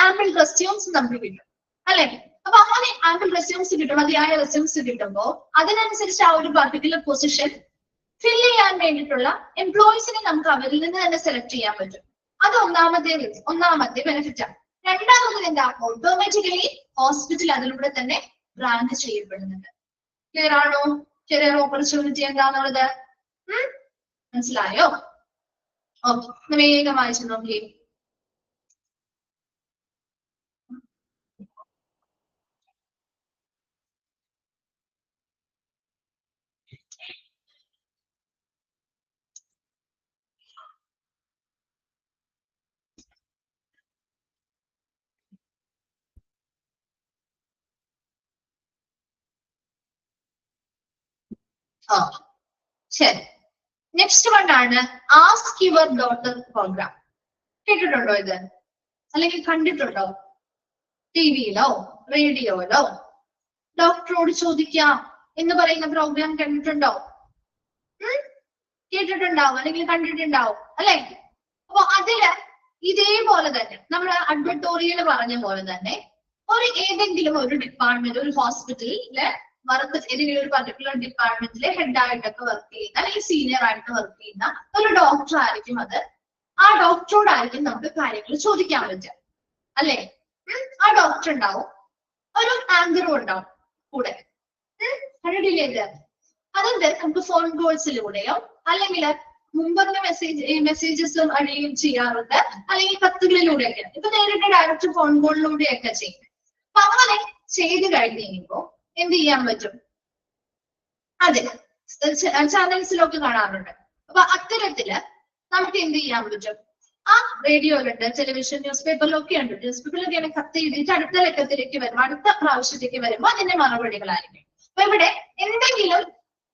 S1: ആമ്പിൾ റെസ്യൂംസ് നമുക്ക് കിട്ടും അല്ലെ? അപ്പൊ അങ്ങനെ ആമ്പിൾ റെസ്യൂംസ് കിട്ടും, മതിയായ റെസ്യൂംസ് കിട്ടുമ്പോൾ അതിനനുസരിച്ച് ആ ഒരു പർട്ടിക്കുലർ പൊസിഷൻ ഫിൽ ചെയ്യാൻ വേണ്ടിയിട്ടുള്ള എംപ്ലോയീസിനെ നമുക്ക് അവരിൽ നിന്ന് തന്നെ സെലക്ട് ചെയ്യാൻ പറ്റും. അത് ഒന്നാമത്തെ ബെനിഫിറ്റ് ആണ്. രണ്ടാമത് എന്താ? ഓട്ടോമാറ്റിക്കലി ഹോസ്പിറ്റൽ അതിലൂടെ തന്നെ ബ്രാൻഡ് ചെയ്യപ്പെടുന്നുണ്ട്. ക്ലിയർ ആണോ? കരിയർ ഓപ്പർച്യൂണിറ്റി എന്താന്നുള്ളത് മനസ്സിലായോ? ഓക്കെ, വേഗം വായിച്ചു നോക്കിയേ. ശരി. നെക്സ്റ്റ് വൺ ആണ് ആസ്ക് യുവർ ഡോട്ടർ പ്രോഗ്രാം. കേട്ടിട്ടുണ്ടോ ഇത്? അല്ലെങ്കിൽ കണ്ടിട്ടുണ്ടോ? ടിവിയിലോ റേഡിയോയിലോ ഡോക്ടറോട് ചോദിക്കാം എന്ന് പറയുന്ന പ്രോഗ്രാം കണ്ടിട്ടുണ്ടോ? കേട്ടിട്ടുണ്ടാവും അല്ലെങ്കിൽ കണ്ടിട്ടുണ്ടാവും അല്ലെ? അപ്പൊ അതില് ഇതേപോലെ തന്നെ നമ്മൾ അഡ്വർട്ടോറിയൽ പറഞ്ഞ പോലെ തന്നെ ഏതെങ്കിലും ഒരു ഡിപ്പാർട്ട്മെന്റ്, ഒരു ഹോസ്പിറ്റലില് ഏതെങ്കിലും ഒരു പർട്ടിക്കുലർ ഡിപ്പാർട്ട്മെന്റിലെ ഹെഡായിട്ടൊക്കെ വർക്ക് ചെയ്യുന്ന അല്ലെങ്കിൽ സീനിയർ ആയിട്ട് വർക്ക് ചെയ്യുന്ന ഒരു ഡോക്ടർ ആയിരിക്കും അത്. ആ ഡോക്ടറോടായിരിക്കും നമുക്ക് കാര്യങ്ങൾ ചോദിക്കാൻ പറ്റുക അല്ലെ? ആ ഡോക്ടർ ഉണ്ടാവും, ഒരു ആങ്കറും ഉണ്ടാവും കൂടെ. കണ്ടിട്ടില്ലേ? അതിന്റെ നമുക്ക് ഫോൺ കോൾസിലൂടെയോ അല്ലെങ്കിൽ മുമ്പ് മെസ്സേജസ് വഴിയും ചെയ്യാറുണ്ട്, അല്ലെങ്കിൽ കത്തുകളിലൂടെയൊക്കെ. ഇപ്പൊ നേരിട്ട് ഡയറക്റ്റ് ഫോൺ കോളിലൂടെയൊക്കെ ചെയ്യും. അപ്പൊ അങ്ങനെ ചെയ്ത് കഴിഞ്ഞ് കഴിയുമ്പോൾ എന്ത് ചെയ്യാൻ പറ്റും? അതെ, ചാനൽസിലൊക്കെ കാണാറുണ്ട്. അപ്പൊ അത്തരത്തില് നമുക്ക് എന്ത് ചെയ്യാൻ പറ്റും? ആ റേഡിയോയിലുണ്ട്, ടെലിവിഷൻ, ന്യൂസ് പേപ്പറിലൊക്കെ ഉണ്ട്. ന്യൂസ് പേപ്പറിലൊക്കെയാണ് കത്ത് എഴുതിയിട്ട് അടുത്ത ലക്കത്തിലേക്ക് വരുമ്പോൾ, അടുത്ത പ്രാവശ്യത്തേക്ക് വരുമ്പോൾ അതിന്റെ മറുപടികളായിരിക്കും. അപ്പൊ ഇവിടെ എന്തെങ്കിലും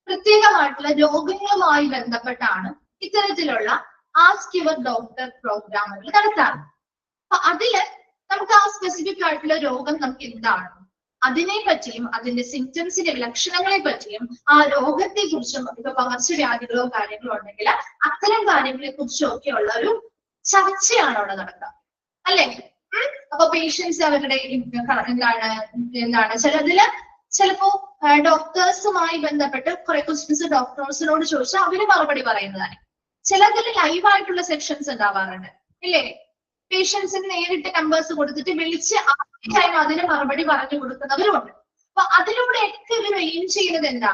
S1: പ്രത്യേകമായിട്ടുള്ള രോഗങ്ങളുമായി ബന്ധപ്പെട്ടാണ് ഇത്തരത്തിലുള്ള ആസ്ക് യുവർ ഡോക്ടർ പ്രോഗ്രാമുകൾ നടത്താറ്. അപ്പൊ അതില് നമുക്ക് ആ സ്പെസിഫിക് ആയിട്ടുള്ള രോഗം നമുക്ക് എന്താണ്, അതിനെ പറ്റിയും അതിന്റെ സിംറ്റംസിന്റെ ലക്ഷണങ്ങളെ പറ്റിയും ആ രോഗത്തെ കുറിച്ചും, ഇപ്പൊ പകർച്ചവ്യാധികളോ കാര്യങ്ങളോ ഉണ്ടെങ്കിൽ അത്തരം കാര്യങ്ങളെ കുറിച്ചും ഒക്കെ ഉള്ള ഒരു ചർച്ചയാണ് അവിടെ നടക്കുക അല്ലെ? അപ്പൊ പേഷ്യൻസ് അവരുടെ എന്താണ് ചിലപ്പോ ഡോക്ടേഴ്സുമായി ബന്ധപ്പെട്ട് കുറെ ക്വസ്റ്റ്യൻസ് ഡോക്ടേഴ്സിനോട് ചോദിച്ചാൽ അവര് മറുപടി പറയുന്നതാണ്. ചിലതിൽ ലൈവായിട്ടുള്ള സെക്ഷൻസ് ഉണ്ടാവാറുണ്ട് ഇല്ലേ? പേഷ്യൻസിന് നേരിട്ട് നമ്പേഴ്സ് കൊടുത്തിട്ട് വിളിച്ച് ആ ടൈം അതിന് മറുപടി പറഞ്ഞു കൊടുക്കുന്നവരുമുണ്ട്. അപ്പൊ അതിലൂടെയൊക്കെ ഇവർ എയിം ചെയ്യുന്നത് എന്താ?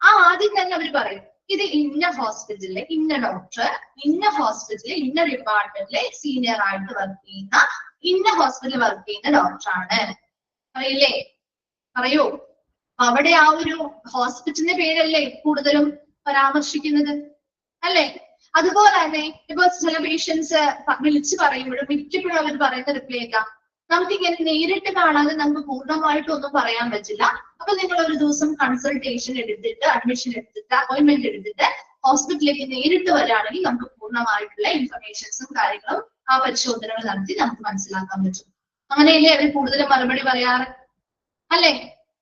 S1: ആദ്യം തന്നെ അവർ പറയും ഇത് ഇന്ന ഹോസ്പിറ്റലിലെ ഇന്ന ഡോക്ടർ, ഇന്ന ഹോസ്പിറ്റലിലെ ഇന്ന ഡിപ്പാർട്ട്മെന്റിലെ സീനിയർ ആയിട്ട് വർക്ക് ചെയ്യുന്ന, ഇന്ന ഹോസ്പിറ്റലിൽ വർക്ക് ചെയ്യുന്ന ഡോക്ടറാണ്. അറിയില്ലേ? പറയൂ. അവിടെ ആ ഒരു ഹോസ്പിറ്റലിന്റെ പേരല്ലേ കൂടുതലും പരാമർശിക്കുന്നത്, അല്ലേ? അതുപോലെ തന്നെ ഇപ്പൊ ചില പേഷ്യൻസ് വിളിച്ചു പറയുമ്പോഴും മിക്കപ്പോഴും അവർ പറയുന്ന റിപ്ലൈ എന്താ? നമുക്ക് ഇങ്ങനെ നേരിട്ട് കാണാതെ നമുക്ക് പൂർണ്ണമായിട്ടും ഒന്നും പറയാൻ പറ്റില്ല. അപ്പൊ നിങ്ങൾ ഒരു ദിവസം കൺസൾട്ടേഷൻ എടുത്തിട്ട്, അഡ്മിഷൻ എടുത്തിട്ട്, അപ്പോയിന്റ്മെന്റ് എടുത്തിട്ട് ഹോസ്പിറ്റലിലേക്ക് നേരിട്ട് വരികയാണെങ്കിൽ നമുക്ക് പൂർണ്ണമായിട്ടുള്ള ഇൻഫർമേഷൻസും കാര്യങ്ങളും ആ പരിശോധനകൾ നടത്തി നമുക്ക് മനസ്സിലാക്കാൻ പറ്റും. അങ്ങനെയല്ലേ അവർ കൂടുതലും മറുപടി പറയാറ്, അല്ലേ?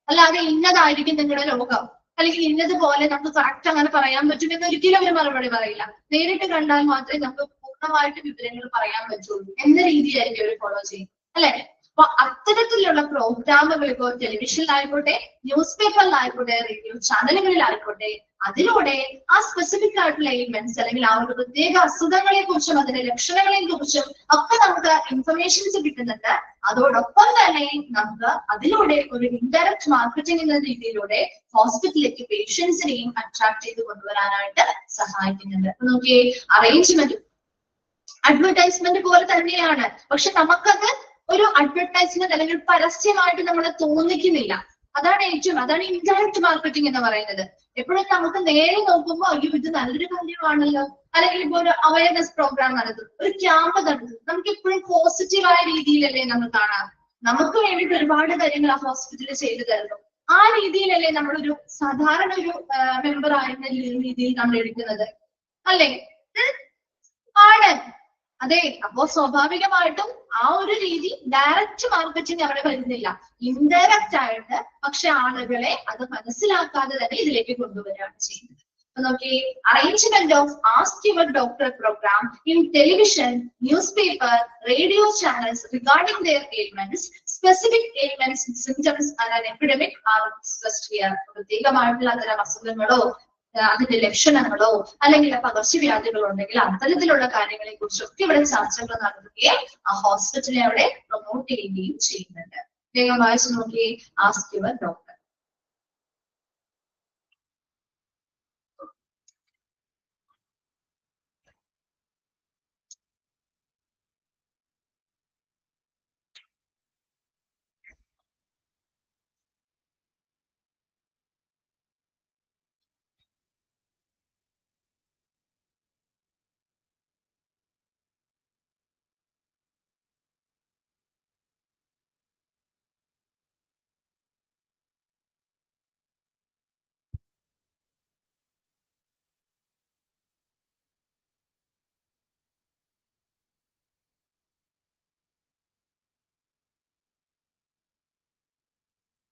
S1: അല്ലാതെ ഇന്നതായിരിക്കും നിങ്ങളുടെ രോഗം അല്ലെങ്കിൽ ഇന്നതുപോലെ നമുക്ക് കറക്റ്റ് അങ്ങനെ പറയാൻ പറ്റുമെന്ന് ഒരിക്കലും അവർ മറുപടി പറയില്ല. നേരിട്ട് കണ്ടാൽ മാത്രമേ നമുക്ക് പൂർണ്ണമായിട്ട് വിവരങ്ങൾ പറയാൻ പറ്റുള്ളൂ എന്ന രീതിയായിരിക്കും അവർ ഫോളോ ചെയ്യും, അല്ലെ? അപ്പൊ അത്തരത്തിലുള്ള പ്രോഗ്രാമുകൾ ഇപ്പോൾ ടെലിവിഷനിലായിക്കോട്ടെ, ന്യൂസ് പേപ്പറിലായിക്കോട്ടെ, റേഡിയോ ചാനലുകളിലായിക്കോട്ടെ, അതിലൂടെ ആ സ്പെസിഫിക് ആയിട്ടുള്ള എലിമെന്റ്സ് അല്ലെങ്കിൽ ആ ഒരു പ്രത്യേക അസുഖങ്ങളെ കുറിച്ചും അതിന്റെ ലക്ഷണങ്ങളെ കുറിച്ചും ഒക്കെ നമുക്ക് ഇൻഫർമേഷൻസ് കിട്ടുന്നുണ്ട്. അതോടൊപ്പം തന്നെ നമുക്ക് അതിലൂടെ ഒരു ഇൻഡയറക്റ്റ് മാർക്കറ്റിംഗ് എന്ന രീതിയിലൂടെ ഹോസ്പിറ്റലിലേക്ക് പേഷ്യൻസിനെയും അട്രാക്ട് ചെയ്ത് കൊണ്ടുവരാനായിട്ട് സഹായിക്കുന്നുണ്ട്. അപ്പൊ നോക്കിയേ, അറേഞ്ച്മെന്റ് അഡ്വർടൈസ്മെന്റ് പോലെ തന്നെയാണ്, പക്ഷെ നമുക്കത് ഒരു അഡ്വർടൈസ്മെന്റ് അല്ലെങ്കിൽ പരസ്യമായിട്ട് നമ്മൾ തോന്നിക്കുന്നില്ല. അതാണ് ഇൻഡയറക്റ്റ് മാർക്കറ്റിംഗ് എന്ന് പറയുന്നത്. എപ്പോഴും നമുക്ക് നേരെ നോക്കുമ്പോൾ അയ്യോ ഇത് നല്ലൊരു കാര്യമാണല്ലോ, അല്ലെങ്കിൽ ഇപ്പൊ ഒരു അവയർനെസ് പ്രോഗ്രാം നടത്തും, ഒരു ക്യാമ്പ് നടത്തും, നമുക്ക് എപ്പോഴും പോസിറ്റീവായ രീതിയിലല്ലേ നമ്മൾ കാണാം. നമുക്ക് വേണ്ടിയിട്ട് ഒരുപാട് കാര്യങ്ങൾ ആ ഹോസ്പിറ്റലിൽ ചെയ്തു തരുന്നു. ആ രീതിയിലല്ലേ നമ്മളൊരു സാധാരണ ഒരു മെമ്പർ ആയിരുന്ന രീതിയിൽ നമ്മൾ എടുക്കുന്നത്, അല്ലേ? ആണ്. അതെ. അപ്പോ സ്വാഭാവികമായിട്ടും ആ ഒരു രീതി ഡയറക്റ്റ് മാർക്കറ്റിംഗ് അവിടെ വരുന്നില്ല, ഇൻഡയറക്റ്റ് ആയിട്ട്. പക്ഷെ ആളുകളെ അത് മനസ്സിലാക്കാതെ തന്നെ ഇതിലേക്ക് കൊണ്ടുവരികയാണ് ചെയ്യുന്നത്. അപ്പൊ നോക്കി, arrangement of ask your doctor program in television, news paper, radio channels regarding their ailments, specific ailments, symptoms and an epidemic are discussed here. പ്രത്യേകമായിട്ടുള്ള അത്തരം അസുഖങ്ങളോ അതിന്റെ ലക്ഷണങ്ങളോ അല്ലെങ്കിൽ പകർച്ചവ്യാധികളോ ഉണ്ടെങ്കിൽ അത്തരത്തിലുള്ള കാര്യങ്ങളെ കുറിച്ചൊക്കെ ഇവിടെ ചർച്ചകൾ നടത്തുകയും ആ ഹോസ്പിറ്റലിനെ അവിടെ പ്രൊമോട്ട് ചെയ്യുകയും ചെയ്യുന്നുണ്ട്. വേഗം വായിച്ചു നോക്കിയേ, ആസ്ക് യുവർ ഡോക്ടർ.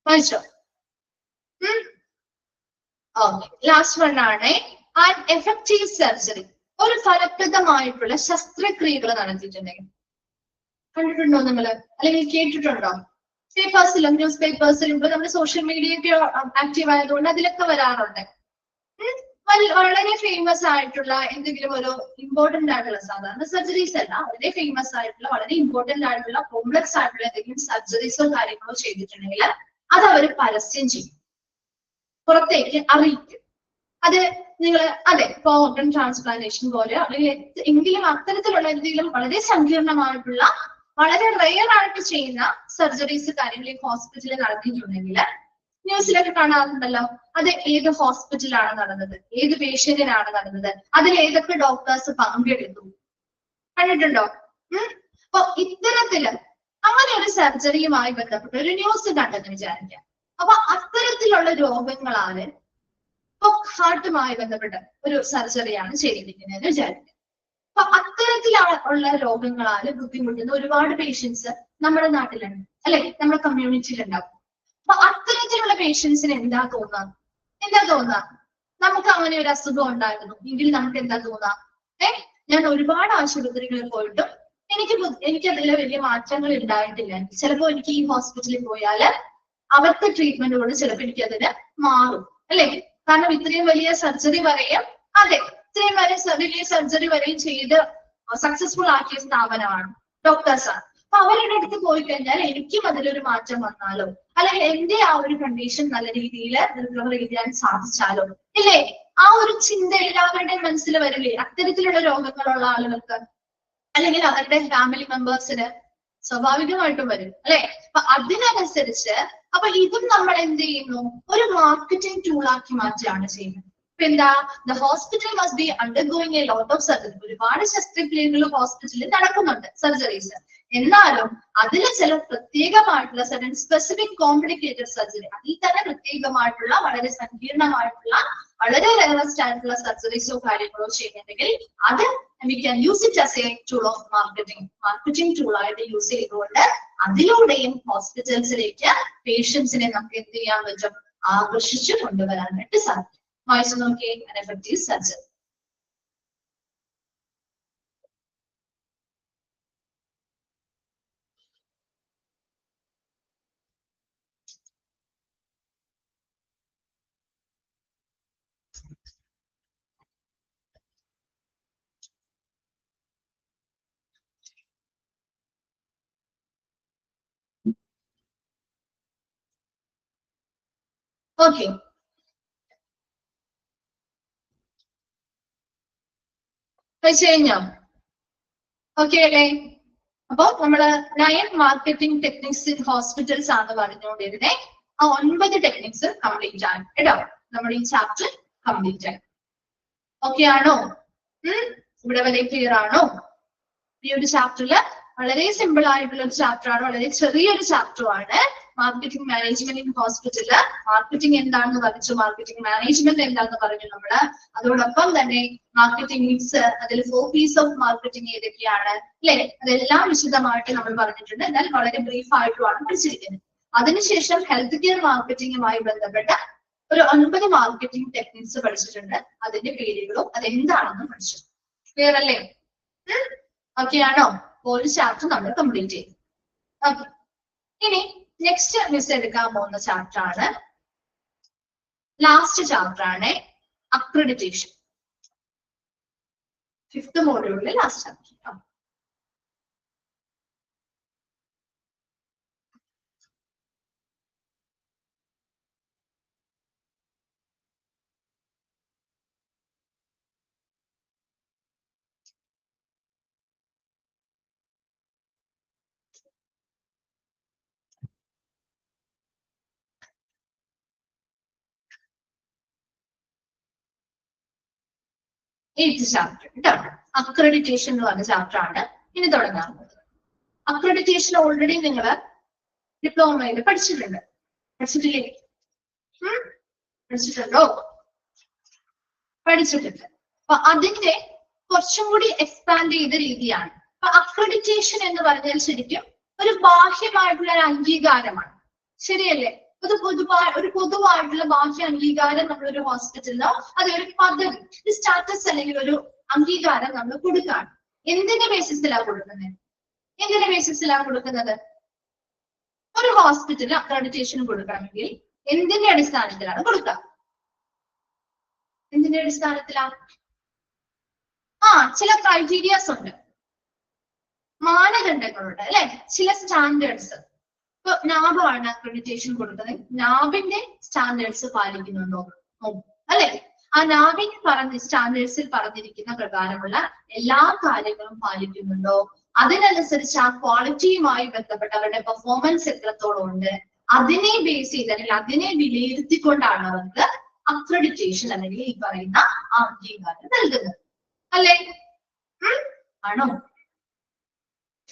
S1: വായിച്ചോ? ഓക്കെ, ലാസ്റ്റ് വൺ ആണ് ആൻ എഫക്റ്റീവ് സർജറി. ഒരു ഫലപ്രദമായിട്ടുള്ള ശസ്ത്രക്രിയകൾ നടത്തിയിട്ടുണ്ടെങ്കിൽ കണ്ടിട്ടുണ്ടോ നിങ്ങള്, അല്ലെങ്കിൽ കേട്ടിട്ടുണ്ടോ? പേപ്പേഴ്സിലും ന്യൂസ് പേപ്പേഴ്സിലും ഇപ്പൊ നമ്മുടെ സോഷ്യൽ മീഡിയ ഒക്കെ ആക്റ്റീവ് ആയതുകൊണ്ട് അതിലൊക്കെ വരാറുണ്ട്. വളരെ ഫേമസ് ആയിട്ടുള്ള എന്തെങ്കിലും ഒരു ഇമ്പോർട്ടന്റ് ആയിട്ടുള്ള, സാധാരണ സർജറീസ് അല്ല, വളരെ ഫേമസ് ആയിട്ടുള്ള വളരെ ഇമ്പോർട്ടന്റ് ആയിട്ടുള്ള കോംപ്ലക്സ് ആയിട്ടുള്ള എന്തെങ്കിലും സർജറീസോ കാര്യങ്ങളോ ചെയ്തിട്ടുണ്ടെങ്കിൽ അത് അവർ പരസ്യം ചെയ്യും, പുറത്തേക്ക് അറിയിക്കും. അത് നിങ്ങൾ അതെ ഇപ്പൊ ഓർഗൻ ട്രാൻസ്പ്ലാന്റേഷൻ പോലെ അല്ലെങ്കിൽ എങ്കിലും അത്തരത്തിലുള്ള എന്തെങ്കിലും വളരെ സങ്കീർണമായിട്ടുള്ള വളരെ റെയർ ആയിട്ട് ചെയ്യുന്ന സർജറീസ് കാര്യങ്ങൾ ഹോസ്പിറ്റലിൽ നടത്തിയിട്ടുണ്ടെങ്കിൽ ന്യൂസിലൊക്കെ കാണാറുണ്ടല്ലോ, അത് ഏത് ഹോസ്പിറ്റലാണ് നടന്നത്, ഏത് പേഷ്യന്റിനാണ് നടന്നത്, അതിൽ ഏതൊക്കെ ഡോക്ടേഴ്സ് പങ്കെടുത്തു, കണ്ടിട്ടുണ്ടോ? അപ്പൊ ഇത്തരത്തില് അങ്ങനെ ഒരു സർജറിയുമായി ബന്ധപ്പെട്ട് ഒരു ന്യൂസ് കണ്ടെന്ന് വിചാരിക്കാം. അപ്പൊ അത്തരത്തിലുള്ള രോഗങ്ങളാണ് ഇപ്പൊ ഹാർട്ടുമായി ബന്ധപ്പെട്ട ഒരു സർജറിയാണ് ചെയ്തിരിക്കുന്നതെന്ന് വിചാരിക്കാം. അപ്പൊ അത്തരത്തിലുള്ള രോഗങ്ങളാല് ബുദ്ധിമുട്ടുന്ന ഒരുപാട് പേഷ്യൻസ് നമ്മുടെ നാട്ടിലുണ്ട്, അല്ലെ? നമ്മുടെ കമ്മ്യൂണിറ്റിയിലുണ്ടാവും. അപ്പൊ അത്തരത്തിലുള്ള പേഷ്യൻസിന് എന്താ തോന്നുക? നമുക്ക് അങ്ങനെ ഒരു അസുഖം ഉണ്ടായിരുന്നു എങ്കിൽ നമുക്ക് എന്താ തോന്നാം? ഞാൻ ഒരുപാട് ആശുപത്രികളിൽ പോയിട്ടും എനിക്ക് അതിൽ വലിയ മാറ്റങ്ങൾ ഉണ്ടായിട്ടില്ല. ചിലപ്പോ എനിക്ക് ഈ ഹോസ്പിറ്റലിൽ പോയാല് അവിടുത്തെ ട്രീറ്റ്മെന്റ് കൊണ്ട് ചിലപ്പോൾ എനിക്ക് അതിന് മാറും, അല്ലെ? കാരണം ഇത്രയും വലിയ സർജറി വരെയും, അതെ, ഇത്രയും വലിയ സർജറി വരെയും ചെയ്ത് സക്സസ്ഫുൾ ആക്കിയ സ്ഥാപനമാണ്, ഡോക്ടേഴ്സാണ്. അപ്പൊ അവരുടെ അടുത്ത് പോയി കഴിഞ്ഞാൽ എനിക്കും അതിലൊരു മാറ്റം വന്നാലോ, അല്ലെങ്കിൽ എന്റെ ആ ഒരു കണ്ടീഷൻ നല്ല രീതിയിൽ റിക്കവർ ചെയ്യാൻ സാധിച്ചാലോ ഇല്ലേ? ആ ഒരു ചിന്ത എല്ലാവരുടെയും മനസ്സിൽ വരില്ലേ? അത്തരത്തിലുള്ള രോഗങ്ങളുള്ള ആളുകൾക്ക് അല്ലെങ്കിൽ അവരുടെ ഫാമിലി മെമ്പേഴ്സിന് സ്വാഭാവികമായിട്ടും വരും അല്ലെ? അപ്പൊ അതിനനുസരിച്ച് അപ്പൊ ഇതും നമ്മൾ എന്ത് ചെയ്യുന്നു? ഒരു മാർക്കറ്റിംഗ് ടൂൾ ആക്കി മാറ്റുകയാണ് ചെയ്യുന്നത്. ഇപ്പൊ എന്താ? The hospital must be undergoing a lot of surgery. ഒരുപാട് ശസ്ത്രക്രിയകൾ ഹോസ്പിറ്റലിൽ നടക്കുന്നുണ്ട്, സർജറീസ്. എന്നാലും അതിൽ ചില പ്രത്യേകമായിട്ടുള്ള സഡൻ സ്പെസിഫിക് കോംപ്ലിക്കേറ്റഡ് സർജറി, അതിൽ തന്നെ പ്രത്യേകമായിട്ടുള്ള വളരെ സങ്കീർണമായിട്ടുള്ള വളരെ റെയറസ്റ്റ് ആയിട്ടുള്ള സർജറീസോ കാര്യങ്ങളോ ചെയ്യുന്നുണ്ടെങ്കിൽ അത് we can use it as a tool of marketing tool ആയിട്ട് യൂസ് ചെയ്തുകൊണ്ട് അതിലൂടെയും ഹോസ്പിറ്റൽസിലേക്ക് പേഷ്യൻസിനെ നമുക്ക് എന്ത് ചെയ്യാൻ പറ്റും? ആകർഷിച്ചു കൊണ്ടുവരാനായിട്ട് സാധിക്കും. വായിച്ചു നോക്കിയേ, an effective surgery. Okay. കഴിഞ്ഞോ? ഓക്കെ അല്ലേ? അപ്പൊ നമ്മള് 9 മാർക്കറ്റിംഗ് ടെക്നിക്സ് ഇൻ ഹോസ്പിറ്റൽസ് ആണ് പറഞ്ഞുകൊണ്ടിരുന്നേ. ആ 9 ടെക്നിക്സ് കംപ്ലീറ്റ് ആണ് കേട്ടോ. നമ്മുടെ ഈ ചാപ്റ്റർ കംപ്ലീറ്റ് ആയി. ഓക്കെ ആണോ? ഇവിടെ വരെ ക്ലിയർ ആണോ? ഈ ഒരു ചാപ്റ്ററില് വളരെ സിമ്പിൾ ആയിട്ടുള്ള ഒരു ചാപ്റ്റർ ആണ്, വളരെ ചെറിയൊരു ചാപ്റ്റർ ആണ്. Marketing management in hospital. Marketing എന്താണെന്ന് പറഞ്ഞു, മാർക്കറ്റിംഗ് മാനേജ്മെന്റ് എന്താണെന്ന് പറഞ്ഞു നമ്മള്. അതോടൊപ്പം തന്നെ മാർക്കറ്റിംഗ് മിക്സ്, അതിൽ 4 P's ഓഫ് മാർക്കറ്റിംഗ് ഏതൊക്കെയാണ് അല്ലെ, അതെല്ലാം വിശദമായിട്ട് നമ്മൾ പറഞ്ഞിട്ടുണ്ട്. എന്നാൽ വളരെ ബ്രീഫ് ആയിട്ടുമാണ് പഠിച്ചിരിക്കുന്നത്. അതിനുശേഷം ഹെൽത്ത് കെയർ മാർക്കറ്റിംഗുമായി ബന്ധപ്പെട്ട ഒരു 9 മാർക്കറ്റിംഗ് ടെക്നിക്സ് പഠിച്ചിട്ടുണ്ട്. അതിന്റെ പേരുകളും അതെന്താണെന്നും പഠിച്ചു. ക്ലിയർ അല്ലേ? ഓക്കെ ആണോ? ഒരു ചാപ്റ്റർ നമ്മൾ കംപ്ലീറ്റ് ചെയ്തു. ഓക്കെ, ഇനി നെക്സ്റ്റ് മിസ് എടുക്കാൻ പോകുന്ന ചാപ്റ്റർ ആണ്, ലാസ്റ്റ് ചാപ്റ്റർ ആണ് അക്രഡിറ്റേഷൻ. 5th മോഡ്യൂളിലെ ലാസ്റ്റ് ചാപ്റ്റർ. എയ്ത്ത് ചാപ്റ്റർ കേട്ടോ, അക്രഡിറ്റേഷൻ എന്ന് പറഞ്ഞ ചാപ്റ്റർ ആണ് ഇനി തുടങ്ങാൻ പോകുന്നത്. അക്രഡിറ്റേഷൻ ഓൾറെഡി നിങ്ങൾ ഡിപ്ലോമയിൽ പഠിച്ചിട്ടുണ്ട്, പഠിച്ചിട്ടില്ലേ? പഠിച്ചിട്ടുണ്ടോ? പഠിച്ചിട്ടുണ്ട്. അപ്പൊ അതിന്റെ കുറച്ചും കൂടി എക്സ്പാൻഡ് ചെയ്ത രീതിയാണ്. അപ്പൊ അക്രഡിറ്റേഷൻ എന്ന് പറഞ്ഞാൽ ശരിക്കും ഒരു ബാഹ്യമായിട്ടുള്ള ഒരു അംഗീകാരമാണ്, ശരിയല്ലേ? ഒരു പൊതുവായിട്ടുള്ള ബാഹ്യ അംഗീകാരം നമ്മളൊരു ഹോസ്പിറ്റലിനോ അതൊരു പദവി, ഒരു സ്റ്റാറ്റസ് അല്ലെങ്കിൽ ഒരു അംഗീകാരം നമ്മൾ കൊടുക്കുകയാണ്. എന്തിന്റെ ബേസിസിലാണ് കൊടുക്കുന്നത്? എന്തിന്റെ ബേസിസിലാണ് കൊടുക്കുന്നത്? ഒരു ഹോസ്പിറ്റലിന് അക്രഡിറ്റേഷൻ കൊടുക്കണമെങ്കിൽ എന്തിന്റെ അടിസ്ഥാനത്തിലാണ് കൊടുക്കുക? എന്തിന്റെ അടിസ്ഥാനത്തിലാണ്? ചില ക്രൈറ്റീരിയാസ് ഉണ്ട്, മാനദണ്ഡങ്ങളുണ്ട് അല്ലെ, ചില സ്റ്റാൻഡേർഡ്സ്. ഇപ്പൊ നാബാണ് അക്രഡിറ്റേഷൻ കൊടുക്കുന്നത്, നാബിന്റെ സ്റ്റാൻഡേർഡ്സ് പാലിക്കുന്നുണ്ടോ അല്ലെ? ആ നാബിൻ പറഞ്ഞ സ്റ്റാൻഡേർഡ്സിൽ പറഞ്ഞിരിക്കുന്ന പ്രകാരമുള്ള എല്ലാ കാര്യങ്ങളും പാലിക്കുന്നുണ്ടോ? അതിനനുസരിച്ച് ആ ക്വാളിറ്റിയുമായി ബന്ധപ്പെട്ട അവരുടെ പെർഫോമൻസ് എത്രത്തോളം ഉണ്ട്, അതിനെ ബേസ് ചെയ്ത് അല്ലെങ്കിൽ അതിനെ വിലയിരുത്തിക്കൊണ്ടാണ് അവർക്ക് അക്രഡിറ്റേഷൻ അല്ലെങ്കിൽ ഈ പറയുന്ന അംഗീകാരം നൽകുന്നത് അല്ലേ? ആണോ?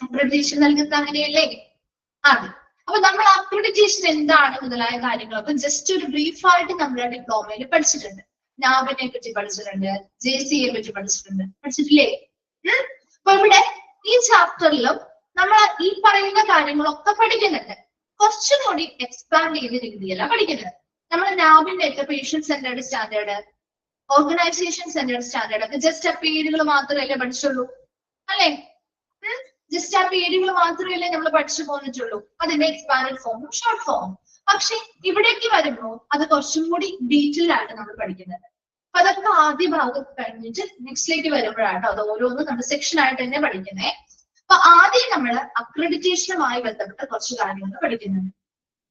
S1: അക്രഡിറ്റേഷൻ നൽകുന്നത് അങ്ങനെയല്ലേ? അതെ. അപ്പൊ നമ്മൾ അക്രഡിറ്റേഷൻ എന്താണ് മുതലായ കാര്യങ്ങളൊക്കെ ജസ്റ്റ് ഒരു ബ്രീഫായിട്ട് നമ്മുടെ ഡിപ്ലോമയിൽ പഠിച്ചിട്ടുണ്ട്. നാബിനെ പറ്റി പഠിച്ചിട്ടുണ്ട്, JCയെ പറ്റി പഠിച്ചിട്ടുണ്ട്, പഠിച്ചിട്ടില്ലേ? അപ്പൊ ഇവിടെ ഈ ചാപ്റ്ററിലും നമ്മൾ ഈ പറയുന്ന കാര്യങ്ങളൊക്കെ പഠിക്കുന്നുണ്ട്. കുറച്ചും കൂടി എക്സ്പാൻഡ് ചെയ്ത രീതിയല്ല പഠിക്കുന്നത്. നമ്മൾ നാബിന്റെ ഒക്കെ patient centred standard, organisation centred standard ഒക്കെ ജസ്റ്റ് ആ പേരുകൾ മാത്രമല്ലേ പഠിച്ചുള്ളൂ അല്ലെ? ജസ്റ്റ് ആ പേരുകൾ മാത്രമല്ലേ നമ്മൾ പഠിച്ചു പോന്നിട്ടുള്ളൂ, അതിന്റെ എക്സ്പാൻഡഡ് ഫോമും ഷോർട്ട് ഫോമും. പക്ഷെ ഇവിടേക്ക് വരുമ്പോൾ അത് കുറച്ചും കൂടി ഡീറ്റെയിൽ ആയിട്ട് നമ്മൾ പഠിക്കുന്നത്. അപ്പൊ അതൊക്കെ ആദ്യ ഭാഗം കഴിഞ്ഞിട്ട് നെക്സ്റ്റിലേക്ക് വരുമ്പോഴാട്ടോ അത് ഓരോന്നും നമ്മൾ സെക്ഷൻ ആയിട്ട് തന്നെ പഠിക്കുന്നേ. അപ്പൊ ആദ്യം നമ്മൾ അക്രഡിറ്റേഷനുമായി ബന്ധപ്പെട്ട കുറച്ച് കാര്യങ്ങൾ പഠിക്കുന്നുണ്ട്.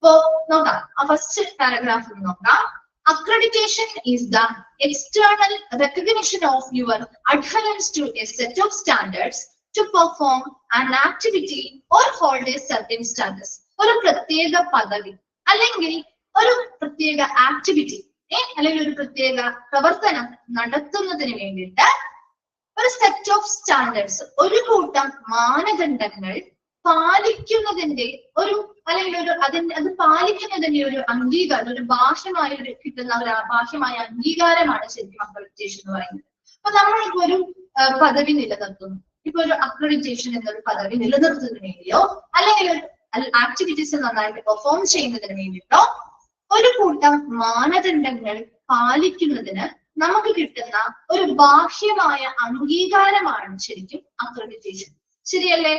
S1: അപ്പോ നോക്കാം, ആ ഫസ്റ്റ് പാരഗ്രാഫിൽ നോക്കാം. Accreditation is the external recognition of your adherence to a set of standards to perform an activity or hold a certain status. ഒരു പ്രത്യേക പദവി അല്ലെങ്കിൽ ഒരു പ്രത്യേക ആക്ടിവിറ്റി അല്ലെങ്കിൽ ഒരു പ്രത്യേക പ്രവർത്തനം നടത്തുന്നതിന് വേണ്ടിയിട്ട് ഒരു സെറ്റ് ഓഫ് സ്റ്റാൻഡേർഡ്സ്, ഒരു കൂട്ടം മാനദണ്ഡങ്ങൾ പാലിക്കുന്നതിന്റെ ഒരു അല്ലെങ്കിൽ ഒരു അത് പാലിക്കുന്നതിന്റെ ഒരു അംഗീകാരം, ഒരു ബാഹ്യമായ ഒരു കിട്ടുന്ന ഒരു ബാഹ്യമായ അംഗീകാരമാണ് ശരിക്കും അക്രഡിറ്റേഷൻ എന്ന് പറയുന്നത്. അപ്പൊ നമ്മളിപ്പോ ഒരു പദവി നിലനിർത്തുന്നു, ഇപ്പൊ ഒരു അക്രഡിറ്റേഷൻ എന്നൊരു പദവി നിലനിർത്തുന്നതിന് വേണ്ടിയോ അല്ലെങ്കിൽ ഒരു ആക്ടിവിറ്റീസ് നന്നായിട്ട് പെർഫോം ചെയ്യുന്നതിന് വേണ്ടിയിട്ടോ ഒരു കൂട്ടം മാനദണ്ഡങ്ങൾ പാലിക്കുന്നതിന് നമുക്ക് കിട്ടുന്ന ഒരു ബാഹ്യമായ അംഗീകാരമാണ് ശരിക്കും അക്രഡിറ്റേഷൻ. ശരിയല്ലേ?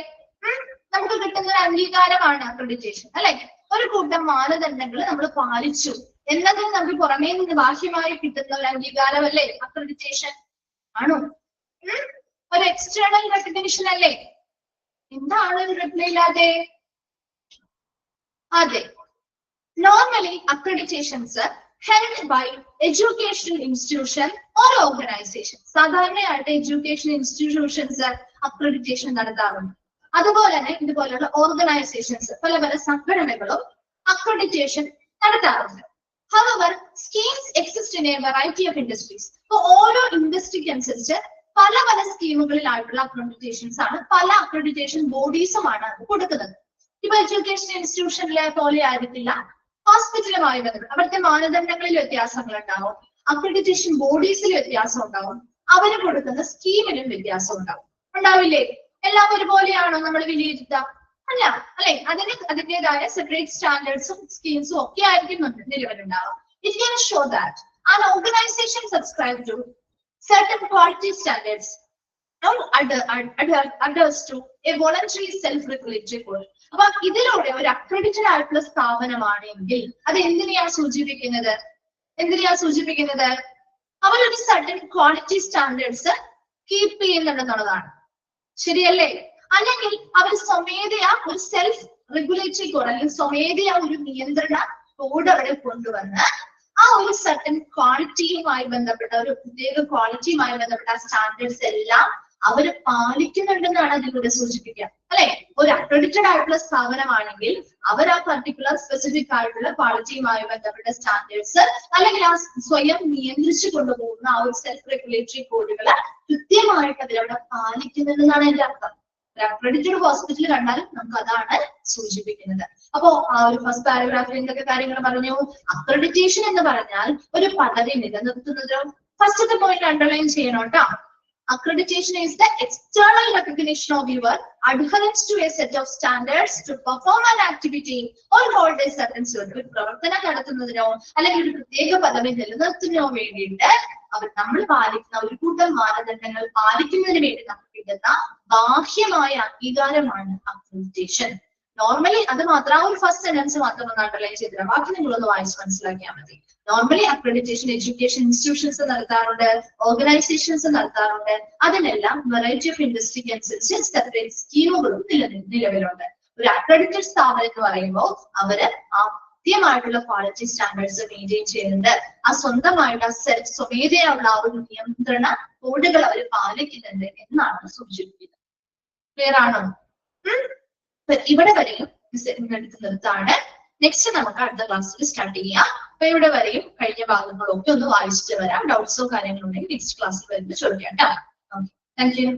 S1: നമുക്ക് കിട്ടുന്ന ഒരു അംഗീകാരമാണ് അക്രഡിറ്റേഷൻ, അല്ലെ? ഒരു കൂട്ടം മാനദണ്ഡങ്ങൾ നമ്മൾ പാലിച്ചു എന്നതിന് നമുക്ക് പുറമേ നിന്ന് ബാഹ്യമായി കിട്ടുന്ന ഒരു അംഗീകാരമല്ലേ അക്രഡിറ്റേഷൻ? ആണോ? ഒരു എക്സ്റ്റേണൽ റെക്കഗ്നിഷൻ അല്ലേ? എന്താണ് ഒരു റിപ്ലൈ ഇല്ലാതെ? അതെ, normally accreditations held by educational institution or organization. സാധാരണയായിട്ട് എഡ്യൂക്കേഷൻ ഇൻസ്റ്റിറ്റ്യൂഷൻസ് അക്രഡിറ്റേഷൻ നടത്താറുണ്ട്. അതുപോലെ തന്നെ ഇതുപോലെയുള്ള ഓർഗനൈസേഷൻസ്, പല പല സംഘടനകളും അക്രഡിറ്റേഷൻ നടത്താറുണ്ട്. However, schemes exist in a variety of industries. So ഓരോ ഇൻഡസ്ട്രിക്ക് അനുസരിച്ച് പല പല സ്കീമുകളിലായിട്ടുള്ള അക്രഡിറ്റേഷൻസ് ആണ്, പല അക്രഡിറ്റേഷൻ ബോഡീസുമാണ് കൊടുക്കുന്നത്. ഇപ്പൊ എഡ്യൂക്കേഷൻ ഇൻസ്റ്റിറ്റ്യൂഷനിലെ പോലെ ആയിരിക്കില്ല ഹോസ്പിറ്റലുമായി ബന്ധപ്പെട്ട് അവിടുത്തെ മാനദണ്ഡങ്ങളിൽ വ്യത്യാസങ്ങൾ ഉണ്ടാവും, അക്രഡിറ്റേഷൻ ബോഡീസിൽ വ്യത്യാസം ഉണ്ടാവും, അവര് കൊടുക്കുന്ന സ്കീമിലും വ്യത്യാസം ഉണ്ടാവും. ഉണ്ടാവില്ലേ? എല്ലാം ഒരുപോലെയാണോ നമ്മൾ വിലയിരുത്തുക? അല്ല, അല്ലെ? അതിന്റേതായ സെപ്പറേറ്റ് സ്റ്റാൻഡേർഡ്സും സ്കീംസും ഒക്കെ ആയിരിക്കും നിലവിലുണ്ടാവുക. It can show that an organization subscribe to certain quality standards or adheres to a voluntary self-regulatory code. അപ്പൊ ഇതിലൂടെ ഒരു അക്രഡിറ്റഡ് ആയിട്ടുള്ള സ്ഥാപനമാണെങ്കിൽ അത് എന്തിനെയാണ് സൂചിപ്പിക്കുന്നത്? അവരൊരു സർട്ടൻ ക്വാളിറ്റി സ്റ്റാൻഡേർഡ്സ് കീപ്പ് ചെയ്യുന്നുണ്ടെന്നുള്ളതാണ്. ശരിയല്ലേ? അല്ലെങ്കിൽ അവർ സ്വമേധയാ ഒരു സെൽഫ് റെഗുലേറ്ററി കോഡ് അല്ലെങ്കിൽ സ്വമേധയാ ഒരു നിയന്ത്രണ കോഡ് അവിടെ കൊണ്ടുവന്ന് ആ ഒരു സർട്ടൻ ക്വാളിറ്റിയുമായി ബന്ധപ്പെട്ട ഒരു പ്രത്യേക ക്വാളിറ്റിയുമായി ബന്ധപ്പെട്ട സ്റ്റാൻഡേർഡ്സ് എല്ലാം അവർ പാലിക്കുന്നുണ്ടെന്നാണ് അതിലൂടെ സൂചിപ്പിക്കുക, അല്ലെ? ഒരു അക്രഡിറ്റഡ് ആയിട്ടുള്ള സ്ഥാപനമാണെങ്കിൽ അവർ ആ പർട്ടിക്കുലർ സ്പെസിഫിക് ആയിട്ടുള്ള ക്വാളിറ്റിയുമായി ബന്ധപ്പെട്ട സ്റ്റാൻഡേർഡ്സ് അല്ലെങ്കിൽ ആ സ്വയം നിയന്ത്രിച്ചു കൊണ്ടുപോകുന്ന ആ ഒരു സെൽഫ് റെഗുലേറ്ററി കോഡുകൾ കൃത്യമായിട്ട് അതിലവിടെ പാലിക്കുന്നുണ്ടെന്നാണ് എന്റെ അർത്ഥം. ഒരു അക്രഡിറ്റഡ് ഹോസ്പിറ്റൽ കണ്ടാലും നമുക്ക് അതാണ് സൂചിപ്പിക്കുന്നത്. അപ്പോ ആ ഒരു ഫസ്റ്റ് പാരഗ്രാഫിൽ എന്തൊക്കെ കാര്യങ്ങൾ പറഞ്ഞു? അക്രഡിറ്റേഷൻ എന്ന് പറഞ്ഞാൽ ഒരു പദവി നിലനിർത്തുന്നത്. ഫസ്റ്റത്തെ പോയിന്റ് അണ്ടർലൈൻ ചെയ്യണം കേട്ടോ. Accreditation is the external recognition of your adherence to a set of standards to perform an activity or hold a certain service. ഒരു പ്രവർത്തനം നടത്തുന്നതിനോ അല്ലെങ്കിൽ ഒരു പ്രത്യേക പദവി നിലനിർത്തുന്നതിനോ വേണ്ടിയിട്ട് നമ്മൾ പാലിക്കുന്ന ഒരു കൂട്ടം മാനദണ്ഡങ്ങൾ പാലിക്കുന്നതിന് വേണ്ടി നമുക്ക് കിട്ടുന്ന ബാഹ്യമായ അംഗീകാരമാണ് അക്രഡിറ്റേഷൻ. നോർമലി അത് മാത്രം ആ ഒരു ഫസ്റ്റ് സെന്റൻസ് മാത്രം ഒന്ന് അണ്ടർലൈൻ ചെയ്തില്ല, ബാക്കി നിങ്ങളൊന്ന് വായിച്ച് മനസ്സിലാക്കിയാൽ മതി. നോർമലി അക്രഡിറ്റേഷൻ എഡ്യൂക്കേഷൻ ഇൻസ്റ്റിറ്റ്യൂഷൻസ് നടത്താറുണ്ട്, ഓർഗനൈസേഷൻസ് നടത്താറുണ്ട്. അതിനെല്ലാം വെറൈറ്റി ഓഫ് ഇൻഡസ്ട്രിക്ക് അനുസരിച്ച് സെപ്പറേറ്റ് സ്കീമുകളും നിലവിലുണ്ട്. ഒരു അക്രഡിറ്റഡ് സ്ഥാപനം എന്ന് പറയുമ്പോൾ അവര് കൃത്യമായിട്ടുള്ള ക്വാളിറ്റി സ്റ്റാൻഡേർഡ്സ് മെയിൻറ്റെയിൻ ചെയ്യുന്നുണ്ട്. ആ സ്വന്തമായിട്ട് സ്വമേധയുള്ള ആ ഒരു നിയന്ത്രണ കോഡുകൾ അവർ പാലിക്കുന്നുണ്ട് എന്നാണ് സൂചിപ്പിക്കുന്നത്. ക്ലിയർ ആണോ? ഇവിടെ വരെയും എടുത്ത് നിർത്താണ്. നെക്സ്റ്റ് നമുക്ക് അടുത്ത ക്ലാസ്സിൽ സ്റ്റാർട്ട് ചെയ്യാം. അപ്പൊ ഇവിടെ വരെയും കഴിഞ്ഞ ഭാഗങ്ങളൊക്കെ ഒന്ന് വായിച്ചിട്ട് വരാം. ഡൗട്ട്സോ കാര്യങ്ങളോ ഉണ്ടെങ്കിൽ നെക്സ്റ്റ് ക്ലാസ്സിൽ വരുമ്പോൾ ചോദിക്കാം കേട്ടോ. Thank you.